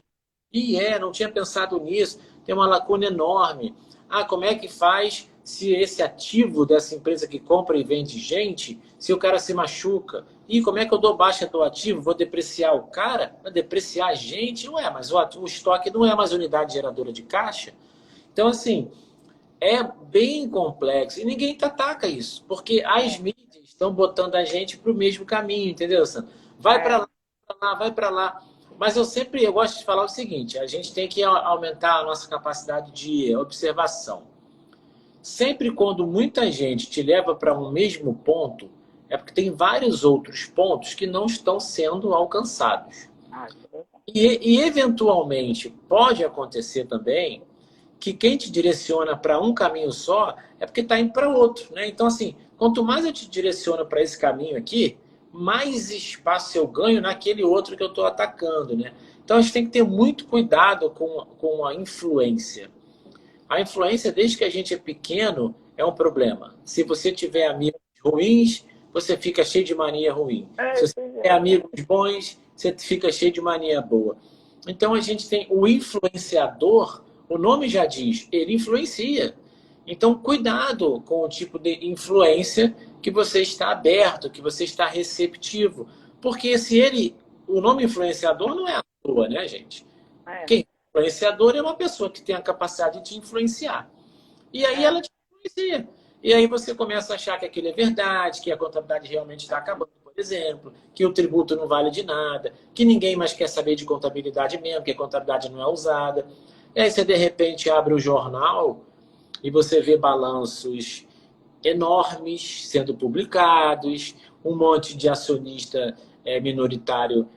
Não tinha pensado nisso. Tem uma lacuna enorme. Ah, como é que faz se esse ativo dessa empresa que compra e vende gente, se o cara se machuca? E como é que eu dou baixa do ativo? Vou depreciar o cara? Vou depreciar a gente? Ué, mas o estoque não é mais unidade geradora de caixa? Então, assim, é bem complexo. E ninguém ataca isso, porque as mídias estão botando a gente para o mesmo caminho, entendeu, Sandra? Vai para lá, vai para lá. Mas eu gosto de falar o seguinte, a gente tem que aumentar a nossa capacidade de observação. Sempre quando muita gente te leva para um mesmo ponto, é porque tem vários outros pontos que não estão sendo alcançados. E eventualmente, pode acontecer também que quem te direciona para um caminho só é porque está indo para outro, né? Então, assim, quanto mais eu te direciono para esse caminho aqui, mais espaço eu ganho naquele outro que eu estou atacando, né? Então, a gente tem que ter muito cuidado com a influência. A influência, desde que a gente é pequeno, é um problema. Se você tiver amigos ruins, você fica cheio de mania ruim. Se você tiver amigos bons, você fica cheio de mania boa. Então, a gente tem o influenciador, o nome já diz, ele influencia. Então, cuidado com o tipo de influência que você está aberto, que você está receptivo. Porque o nome influenciador não é à toa, né, gente? Quem influenciador é uma pessoa que tem a capacidade de te influenciar. E aí ela te influencia. E aí você começa a achar que aquilo é verdade, que a contabilidade realmente está acabando, por exemplo, que o tributo não vale de nada, que ninguém mais quer saber de contabilidade mesmo, que a contabilidade não é usada. E aí você, de repente, abre o jornal e você vê balanços enormes sendo publicados, um monte de acionista minoritário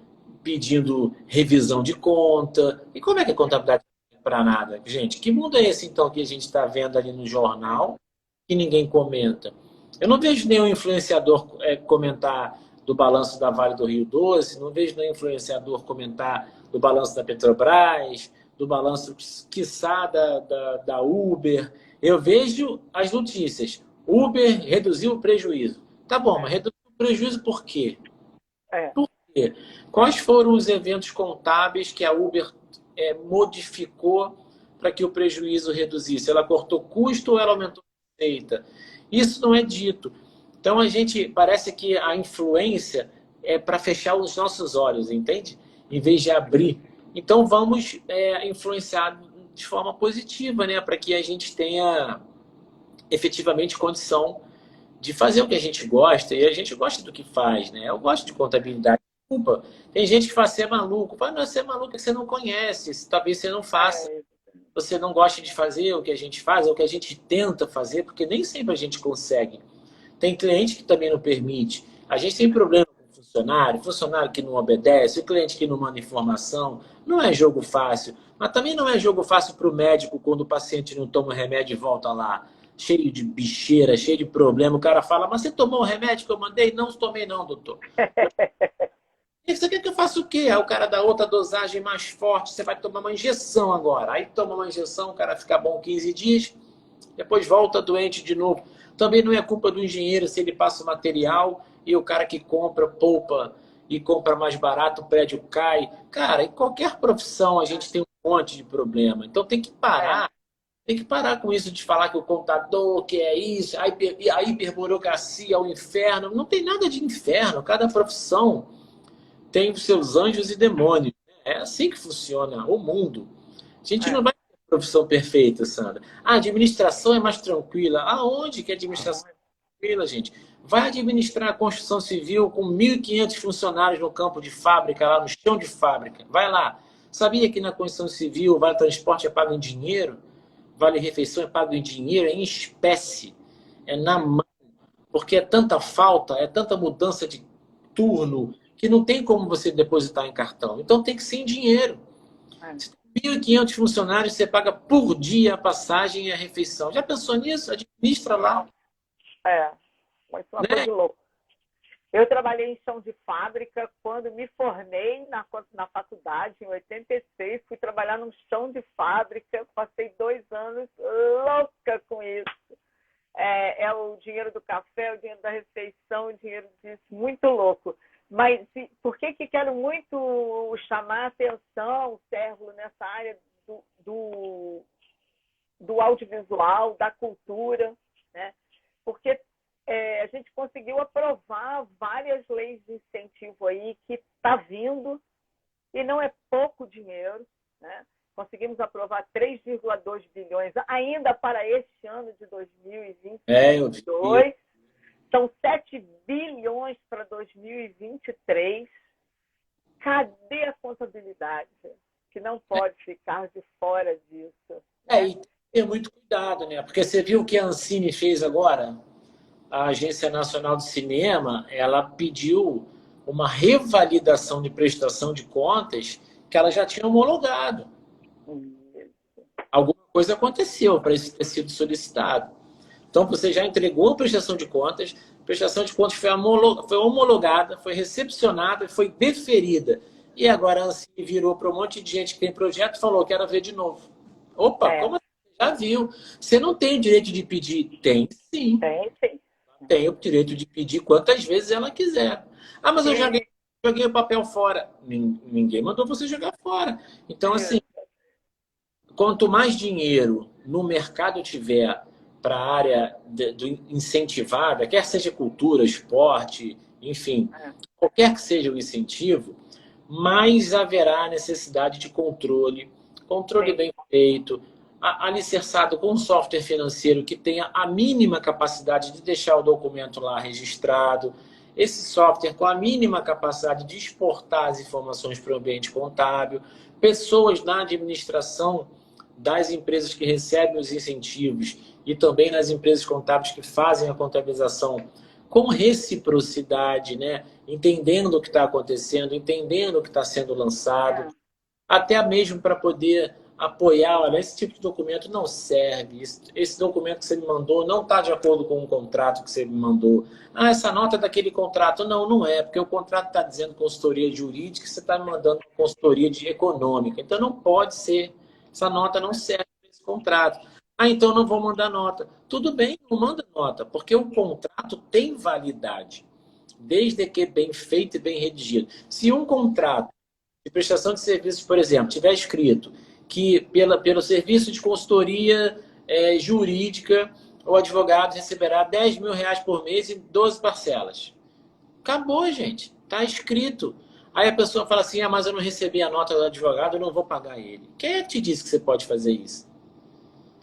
pedindo revisão de conta. E como é que a contabilidade não é para nada? Gente, que mundo é esse, então, que a gente está vendo ali no jornal que ninguém comenta? Eu não vejo nenhum influenciador comentar do balanço da Vale do Rio Doce, não vejo nenhum influenciador comentar do balanço da Petrobras, do balanço, quiçá, da Uber. Eu vejo as notícias. Uber reduziu o prejuízo. Tá bom, mas reduziu o prejuízo por quê? É. Por quê? Quais foram os eventos contábeis que a Uber modificou para que o prejuízo reduzisse? Ela cortou custo ou ela aumentou a receita? Isso não é dito. Então, a gente parece que a influência é para fechar os nossos olhos, entende? Em vez de abrir. Então, vamos influenciar de forma positiva, né? Para que a gente tenha efetivamente condição de fazer o que a gente gosta, e a gente gosta do que faz, né? Eu gosto de contabilidade. Desculpa. Tem gente que fala, você é maluco. Fala, não, você é maluco que você não conhece, talvez você não faça. Você não gosta de fazer o que a gente faz, ou o que a gente tenta fazer, porque nem sempre a gente consegue. Tem cliente que também não permite. A gente tem problema com funcionário, funcionário que não obedece, o cliente que não manda informação. Não é jogo fácil. Mas também não é jogo fácil para o médico quando o paciente não toma o remédio e volta lá, cheio de bicheira, cheio de problema. O cara fala, mas você tomou o remédio que eu mandei? Não tomei não, doutor. E você quer que eu faça o quê? Aí o cara dá outra dosagem mais forte, você vai tomar uma injeção agora. Aí toma uma injeção, o cara fica bom 15 dias, depois volta doente de novo. Também não é culpa do engenheiro se ele passa o material e o cara que compra, poupa e compra mais barato, o prédio cai. Cara, em qualquer profissão a gente tem um monte de problema. Então tem que parar. Tem que parar com isso de falar que o contador, que é isso, a hiperburocracia, é o inferno. Não tem nada de inferno. Cada profissão tem os seus anjos e demônios. É assim que funciona o mundo. A gente não vai ter uma profissão perfeita, Sandra. A administração é mais tranquila. Aonde que a administração é tranquila, gente? Vai administrar a construção civil com 1.500 funcionários no campo de fábrica, lá no chão de fábrica. Vai lá. Sabia que na construção civil o vale transporte é pago em dinheiro? Vale refeição é pago em dinheiro, é em espécie. É na mão. Porque é tanta falta, é tanta mudança de turno, que não tem como você depositar em cartão. Então tem que ser em dinheiro. Se tem 1.500 funcionários, você paga por dia a passagem e a refeição. Já pensou nisso? Administra lá. Mas uma coisa de louco. Eu trabalhei em chão de fábrica quando me formei na faculdade, em 86. Fui trabalhar num chão de fábrica, passei 2 anos louca com isso. É o dinheiro do café, o dinheiro da refeição, o dinheiro disso, muito louco. Mas por que quero muito chamar a atenção, Sérvulo, nessa área do audiovisual, da cultura, né? Porque a gente conseguiu aprovar várias leis de incentivo aí que está vindo, e não é pouco dinheiro, né? Conseguimos aprovar 3,2 bilhões ainda para este ano de 2022. São 7 bilhões para 2023. Cadê a contabilidade? Que não pode ficar de fora disso. E ter muito cuidado, né? Porque você viu o que a Ancine fez agora? A Agência Nacional do Cinema, ela pediu uma revalidação de prestação de contas que ela já tinha homologado. Alguma coisa aconteceu para isso ter sido solicitado. Então, você já entregou a prestação de contas foi homologada, foi recepcionada e foi deferida. E agora a Ancine virou para um monte de gente que tem projeto e falou, quero ver de novo. Opa, como assim? Já viu? Você não tem o direito de pedir? Tem sim. Tem o direito de pedir quantas vezes ela quiser. Ah, mas eu joguei o papel fora. Ninguém mandou você jogar fora. Então, assim, quanto mais dinheiro no mercado tiver para a área do incentivada, quer seja cultura, esporte, enfim, qualquer que seja o incentivo, mais haverá necessidade de controle bem feito, alicerçado com um software financeiro que tenha a mínima capacidade de deixar o documento lá registrado, esse software com a mínima capacidade de exportar as informações para o ambiente contábil, pessoas na administração das empresas que recebem os incentivos e também nas empresas contábeis que fazem a contabilização com reciprocidade, né? Entendendo o que está acontecendo, entendendo o que está sendo lançado, até mesmo para poder apoiar, olha, esse tipo de documento não serve, esse documento que você me mandou não está de acordo com o contrato que você me mandou. Ah, essa nota é daquele contrato. Não, não é, porque o contrato está dizendo consultoria jurídica e você está me mandando consultoria econômica. Então não pode ser, essa nota não serve para esse contrato. Ah, então não vou mandar nota. Tudo bem, não manda nota, porque o contrato tem validade. desde que bem feito e bem redigido. Se um contrato de prestação de serviços, por exemplo, tiver escrito que pelo serviço de consultoria jurídica, o advogado receberá R$ 10.000 por mês em 12 parcelas. Acabou, gente. Está escrito. Aí a pessoa fala assim, mas eu não recebi a nota do advogado, eu não vou pagar ele. Quem é que te disse que você pode fazer isso?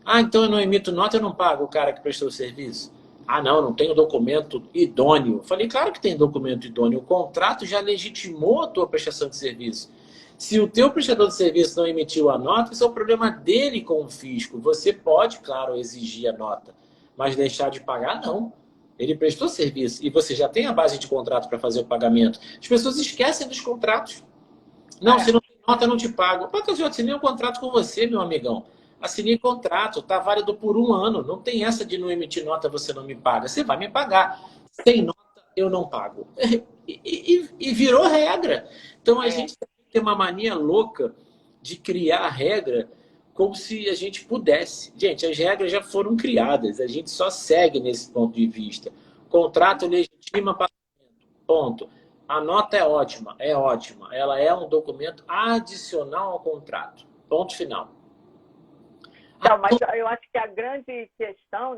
Então eu não emito nota, eu não pago o cara que prestou o serviço. Não, não tenho documento idôneo. Falei, claro que tem documento idôneo. O contrato já legitimou a tua prestação de serviço. Se o teu prestador de serviço não emitiu a nota, isso é o problema dele com o fisco. Você pode, claro, exigir a nota, mas deixar de pagar, não. Ele prestou serviço e você já tem a base de contrato para fazer o pagamento. As pessoas esquecem dos contratos. Não, se não tem nota, eu não te pago. Eu assinei um contrato com você, meu amigão. Assinei contrato, está válido por 1 ano. Não tem essa de não emitir nota, você não me paga. Você vai me pagar. Sem nota, eu não pago. E virou regra. Então, a gente tem uma mania louca de criar regra como se a gente pudesse. Gente, as regras já foram criadas. A gente só segue nesse ponto de vista. Contrato legitima pagamento. Ponto. A nota é ótima, é ótima. Ela é um documento adicional ao contrato. Ponto final. Então, mas eu acho que a grande questão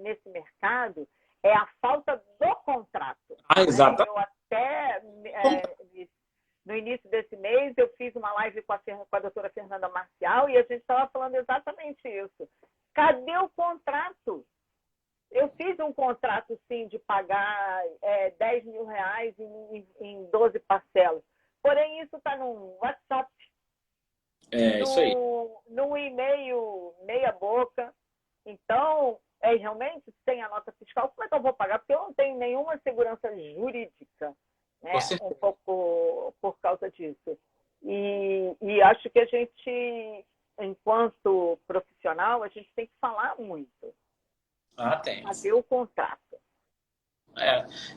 nesse mercado é a falta do contrato. Exato. Eu até, no início desse mês, eu fiz uma live com a doutora Fernanda Marcial e a gente estava falando exatamente isso. Cadê o contrato? Eu fiz um contrato, sim, de pagar R$ 10.000 em 12 parcelas. Porém, isso está no WhatsApp. Isso aí. Num e-mail meia boca. Então, realmente, sem a nota fiscal, como é que eu vou pagar? Porque eu não tenho nenhuma segurança jurídica, né? Um pouco por causa disso. E acho que a gente, enquanto profissional, a gente tem que falar muito. Tem. Fazer o contrato.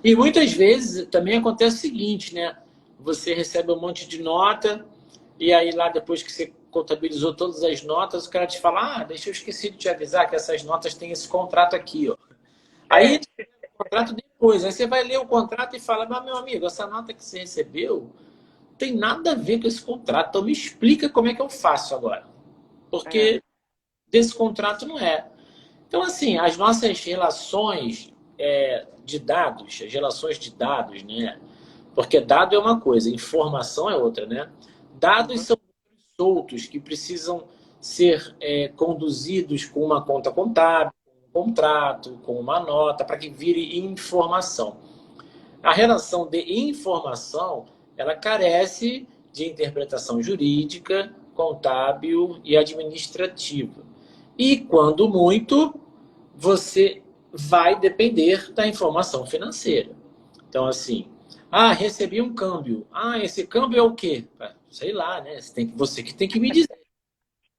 E muitas vezes também acontece o seguinte, né? Você recebe um monte de nota e aí lá depois que você contabilizou todas as notas, o cara te fala, deixa eu esqueci de te avisar que essas notas têm esse contrato aqui, ó. Aí o contrato depois, aí você vai ler o contrato e fala, mas meu amigo, essa nota que você recebeu não tem nada a ver com esse contrato, então me explica como é que eu faço agora. Porque desse contrato não é. Então, assim, as nossas relações de dados, as relações de dados, né? Porque dado é uma coisa, informação é outra, né? Dados são soltos que precisam ser conduzidos com uma conta contábil, com um contrato, com uma nota, para que vire informação. A relação de informação, ela carece de interpretação jurídica, contábil e administrativa. E, quando muito, você vai depender da informação financeira. Então, assim, recebi um câmbio. Esse câmbio é o quê? Sei lá, né? Você que tem que me dizer.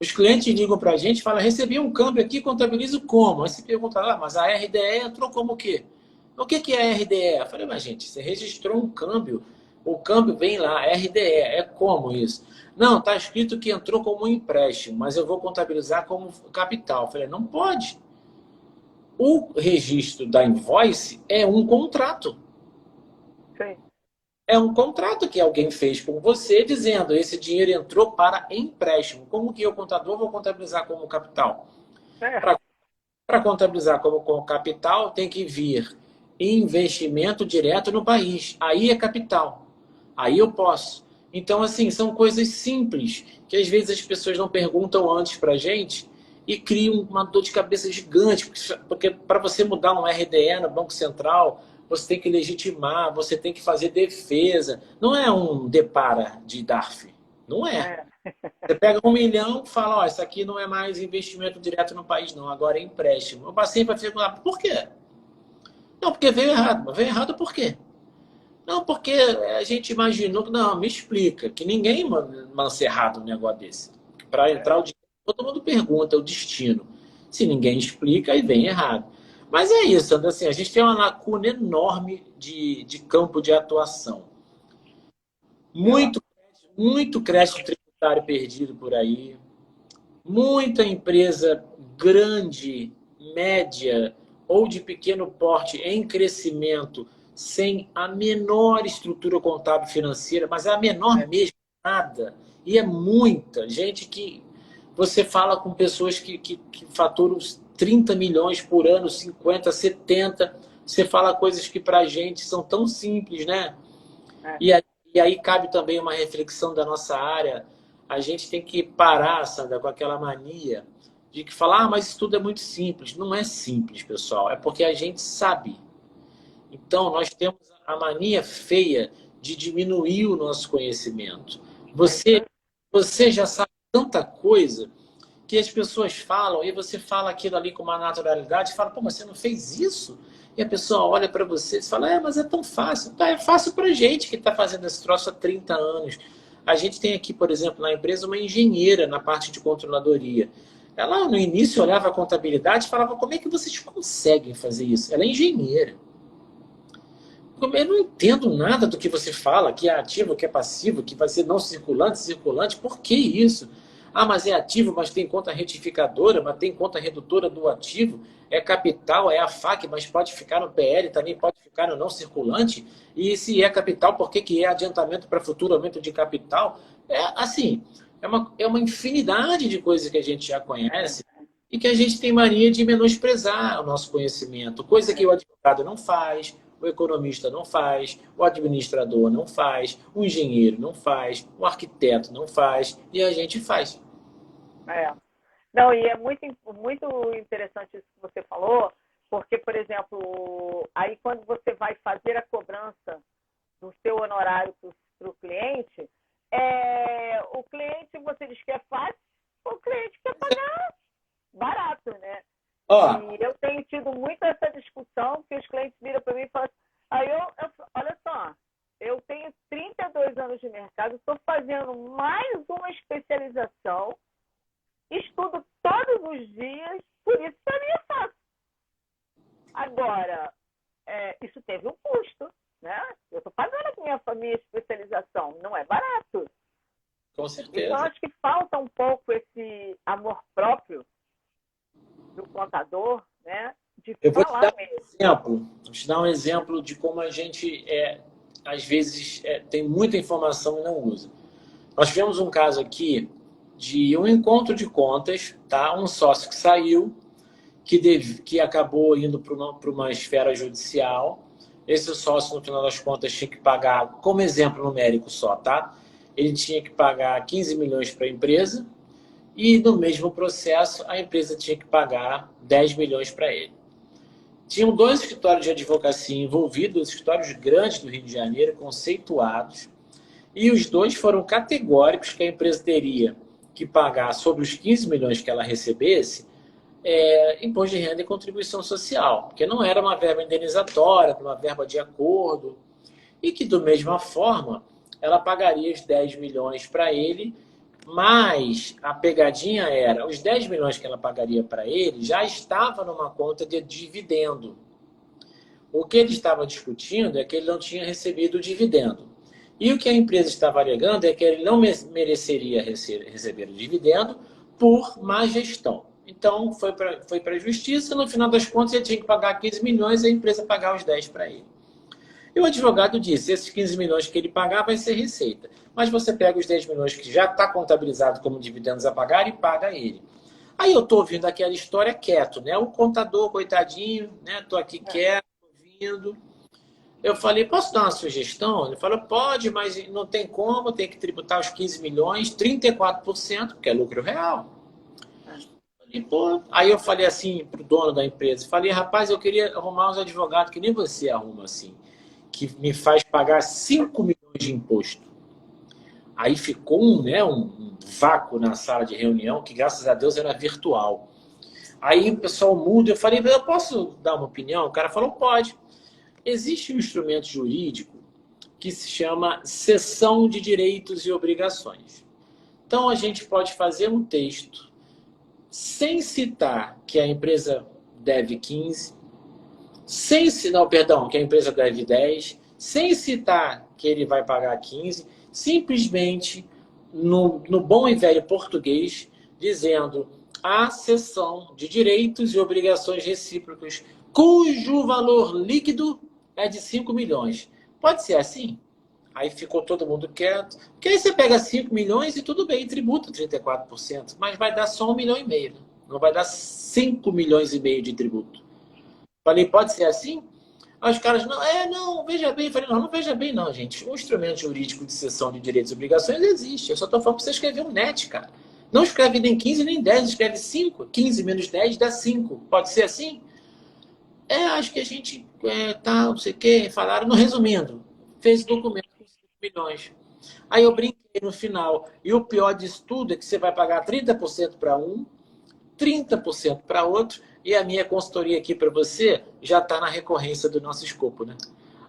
Os clientes ligam para a gente e falam, recebi um câmbio aqui, contabilizo como? Aí você pergunta, mas a RDE entrou como o quê? O que é a RDE? Eu falei, mas gente, você registrou um câmbio, o câmbio vem lá, RDE, é como isso? Não, está escrito que entrou como um empréstimo, mas eu vou contabilizar como capital. Eu falei, não pode. O registro da invoice é um contrato. Sim. É um contrato que alguém fez com você dizendo esse dinheiro entrou para empréstimo. Como que eu, contador, vou contabilizar como capital? Para contabilizar como capital, tem que vir investimento direto no país. Aí é capital. Aí eu posso. Então, assim, são coisas simples que às vezes as pessoas não perguntam antes para a gente e criam uma dor de cabeça gigante. Porque para você mudar um RDE no Banco Central, você tem que legitimar, você tem que fazer defesa. Não é um depara de DARF. Não é. Você pega 1 milhão e fala, isso aqui não é mais investimento direto no país, não. Agora é empréstimo. O paciente vai perguntar, por quê? Não, porque veio errado. Mas veio errado por quê? Não, porque a gente imaginou que... Não, me explica. Que ninguém manda errado um negócio desse. Para entrar o dinheiro, todo mundo pergunta o destino. Se ninguém explica, aí vem errado. Mas é isso, assim, a gente tem uma lacuna enorme de campo de atuação. Muito crédito tributário perdido por aí. Muita empresa grande, média ou de pequeno porte em crescimento sem a menor estrutura contábil financeira, mas a menor mesmo, nada. E é muita gente que você fala com pessoas que faturam 30 milhões por ano, 50, 70. Você fala coisas que para a gente são tão simples, né? É. E aí cabe também uma reflexão da nossa área. A gente tem que parar, Sandra, com aquela mania de que falar, mas isso tudo é muito simples. Não é simples, pessoal. É porque a gente sabe. Então, nós temos a mania feia de diminuir o nosso conhecimento. Você já sabe tanta coisa que as pessoas falam, e você fala aquilo ali com uma naturalidade, e fala, pô, mas você não fez isso? E a pessoa olha para você e fala, mas é tão fácil. Tá, é fácil para gente que está fazendo esse troço há 30 anos. A gente tem aqui, por exemplo, na empresa, uma engenheira na parte de controladoria. Ela, no início, olhava a contabilidade e falava, como é que vocês conseguem fazer isso? Ela é engenheira. Eu não entendo nada do que você fala, que é ativo, que é passivo, que vai ser não circulante, circulante. Por que isso? Ah, mas é ativo, mas tem conta retificadora, mas tem conta redutora do ativo. É capital, é a FAQ, mas pode ficar no PL, também pode ficar no não circulante. E se é capital, por que que é adiantamento para futuro aumento de capital? É assim, é uma infinidade de coisas que a gente já conhece e que a gente tem mania de menosprezar o nosso conhecimento. Coisa que o advogado não faz, o economista não faz, o administrador não faz, o engenheiro não faz, o arquiteto não faz, e a gente faz. É. Não, e é muito interessante isso que você falou, porque, por exemplo, aí quando você vai fazer a cobrança do seu honorário para o cliente, o cliente, você diz que é fácil, o cliente quer pagar barato, né? E eu tenho tido muito essa discussão, que os clientes viram para mim e falam assim, olha só, eu tenho 32 anos de mercado, estou fazendo mais uma especialização, estudo todos os dias, por isso para mim é fácil. Agora, isso teve um custo, né? Eu estou pagando a minha especialização, não é barato. Com certeza. Então, acho que falta um pouco esse amor próprio do contador, né? De falar mesmo. Vou te dar um exemplo de como a gente, às vezes, tem muita informação e não usa. Nós tivemos um caso aqui de um encontro de contas, tá? Um sócio que saiu, que acabou indo para uma esfera judicial. Esse sócio, no final das contas, tinha que pagar, como exemplo numérico só, tá? Ele tinha que pagar 15 milhões para a empresa e, no mesmo processo, a empresa tinha que pagar 10 milhões para ele. Tinham 2 escritórios de advocacia envolvidos, escritórios grandes do Rio de Janeiro, conceituados, e os 2 foram categóricos que a empresa teria que pagar sobre os 15 milhões que ela recebesse, imposto de renda e contribuição social, porque não era uma verba indenizatória, uma verba de acordo, e que, da mesma forma, ela pagaria os 10 milhões para ele, mas a pegadinha era, os 10 milhões que ela pagaria para ele já estava numa conta de dividendo. O que ele estava discutindo é que ele não tinha recebido o dividendo. E o que a empresa estava alegando é que ele não mereceria receber o dividendo por má gestão. Então, foi para a justiça, no final das contas, ele tinha que pagar 15 milhões e a empresa pagar os 10 para ele. E o advogado disse, esses 15 milhões que ele pagar vai ser receita. Mas você pega os 10 milhões que já está contabilizado como dividendos a pagar e paga ele. Aí eu estou ouvindo aquela história quieto, né? O contador, coitadinho, né? Estou aqui quieto, ouvindo. Eu falei, posso dar uma sugestão? Ele falou, pode, mas não tem como, tem que tributar os 15 milhões, 34%, porque é lucro real. E, pô, aí eu falei assim para o dono da empresa, falei, rapaz, eu queria arrumar uns advogados que nem você arruma assim, que me faz pagar 5 milhões de imposto. Aí ficou um vácuo na sala de reunião, que graças a Deus era virtual. Aí o pessoal muda, eu falei, eu posso dar uma opinião? O cara falou, pode. Existe um instrumento jurídico que se chama cessão de direitos e obrigações. Então a gente pode fazer um texto sem citar que a empresa deve 15, que a empresa deve 10, sem citar que ele vai pagar 15, simplesmente, no bom e velho português, dizendo a cessão de direitos e obrigações recíprocas, cujo valor líquido é de 5 milhões. Pode ser assim? Aí ficou todo mundo quieto. Porque aí você pega 5 milhões e tudo bem, tributa 34%, mas vai dar só 1,5 milhão, né? Não vai dar 5 milhões e meio de tributo. Falei, pode ser assim? Aí os caras, não, não, veja bem. Falei, não, não veja bem não, gente. O instrumento jurídico de cessão de direitos e obrigações existe. Eu só estou falando para você escrever um NET, cara. Não escreve nem 15 nem 10, escreve 5. 15 menos 10 dá 5. Pode ser assim? Acho que a gente tá, não sei o quê, falaram, no resumindo, fez o documento com 5 milhões. Aí eu brinquei no final. E o pior disso tudo é que você vai pagar 30% para um, 30% para outro, e a minha consultoria aqui para você já está na recorrência do nosso escopo, né?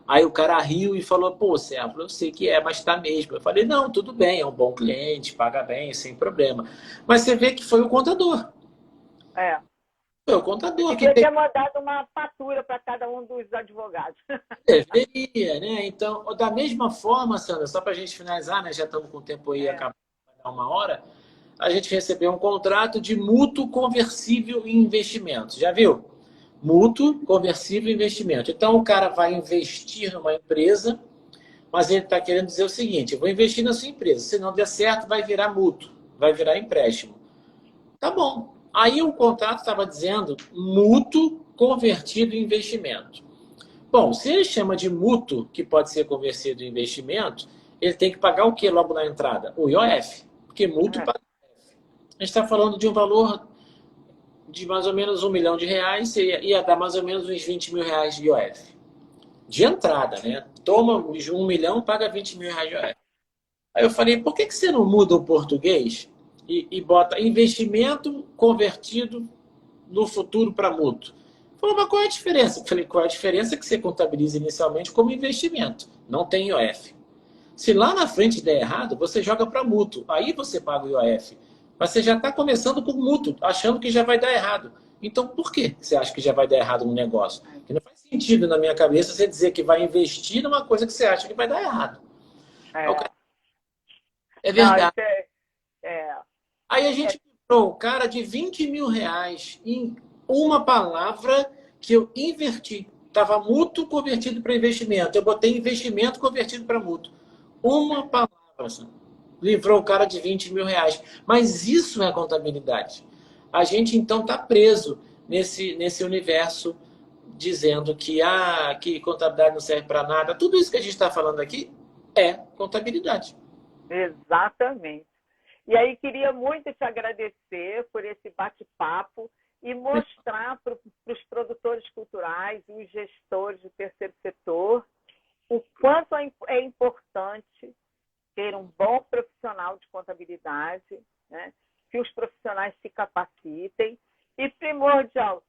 Aí o cara riu e falou, pô, Sérgio, eu sei que mas está mesmo. Eu falei, não, tudo bem, é um bom cliente, paga bem, sem problema. Mas você vê que foi o contador. É. Foi o contador que Devia ter mandado uma fatura para cada um dos advogados. deveria, né? Então, da mesma forma, Sandra, só para a gente finalizar, né? Já estamos com o tempo aí, acabando de dar 1 hora. A gente recebeu um contrato de mútuo conversível em investimentos. Já viu? Mútuo conversível em investimento. Então, o cara vai investir numa empresa, mas ele está querendo dizer o seguinte: eu vou investir na sua empresa. Se não der certo, vai virar mútuo, vai virar empréstimo. Tá bom. Aí o contrato estava dizendo mútuo convertido em investimento. Bom, se ele chama de mútuo, que pode ser convertido em investimento, ele tem que pagar o que logo na entrada? O IOF. Porque mútuo paga. A gente está falando de um valor de mais ou menos R$ 1 milhão, ia dar mais ou menos uns R$ 20 mil de IOF. De entrada, né? Toma 1 milhão, paga R$ 20 mil de IOF. Aí eu falei, por que você não muda o português e bota investimento convertido no futuro para mútuo? Falou, mas qual é a diferença? Eu falei, qual é a diferença? Que você contabiliza inicialmente como investimento, não tem IOF. Se lá na frente der errado, você joga para mútuo. Aí você paga o IOF. Mas você já está começando com mútuo, achando que já vai dar errado. Então, por que você acha que já vai dar errado no negócio? Porque não faz sentido na minha cabeça você dizer que vai investir numa coisa que você acha que vai dar errado. É Não, verdade. é, Aí a gente comprou um cara de R$ 20 mil em uma palavra que eu inverti. Estava mútuo convertido para investimento. Eu botei investimento convertido para mútuo. Uma palavra. Assim. Livrou o cara de R$ 20 mil. Mas isso é contabilidade. A gente, então, está preso nesse universo dizendo que contabilidade não serve para nada. Tudo isso que a gente está falando aqui é contabilidade. exatamente. E aí queria muito te agradecer por esse bate-papo e mostrar para os produtores culturais e os gestores do terceiro setor o quanto é importante ter um bom profissional de contabilidade, né? Que os profissionais se capacitem e, primordial,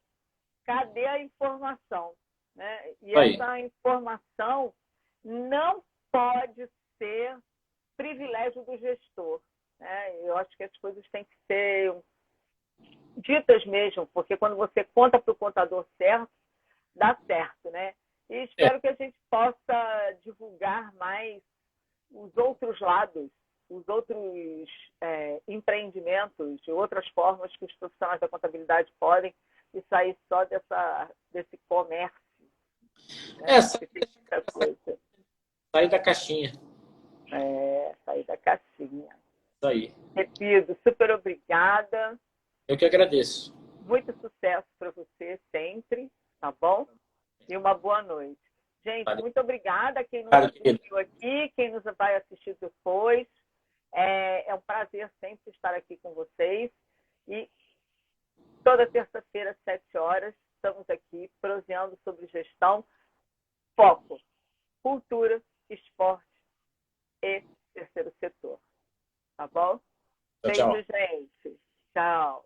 cadê a informação? Né? E essa informação não pode ser privilégio do gestor. Né? Eu acho que as coisas têm que ser ditas mesmo, porque quando você conta para o contador certo, dá certo. Né? E espero que a gente possa divulgar mais os outros lados, os outros empreendimentos, de outras formas que os profissionais da contabilidade podem e sair só desse comércio. Né? Sair da caixinha. Sair da caixinha. Isso aí. Repito, super obrigada. Eu que agradeço. Muito sucesso para você sempre, tá bom? E uma boa noite. Gente, muito obrigada a quem nos assistiu aqui, quem nos vai assistir depois. É um prazer sempre estar aqui com vocês. E toda terça-feira, às 7 horas, estamos aqui proseando sobre gestão, foco, cultura, esporte e terceiro setor. Tá bom? Tchau, beijo, gente. Tchau.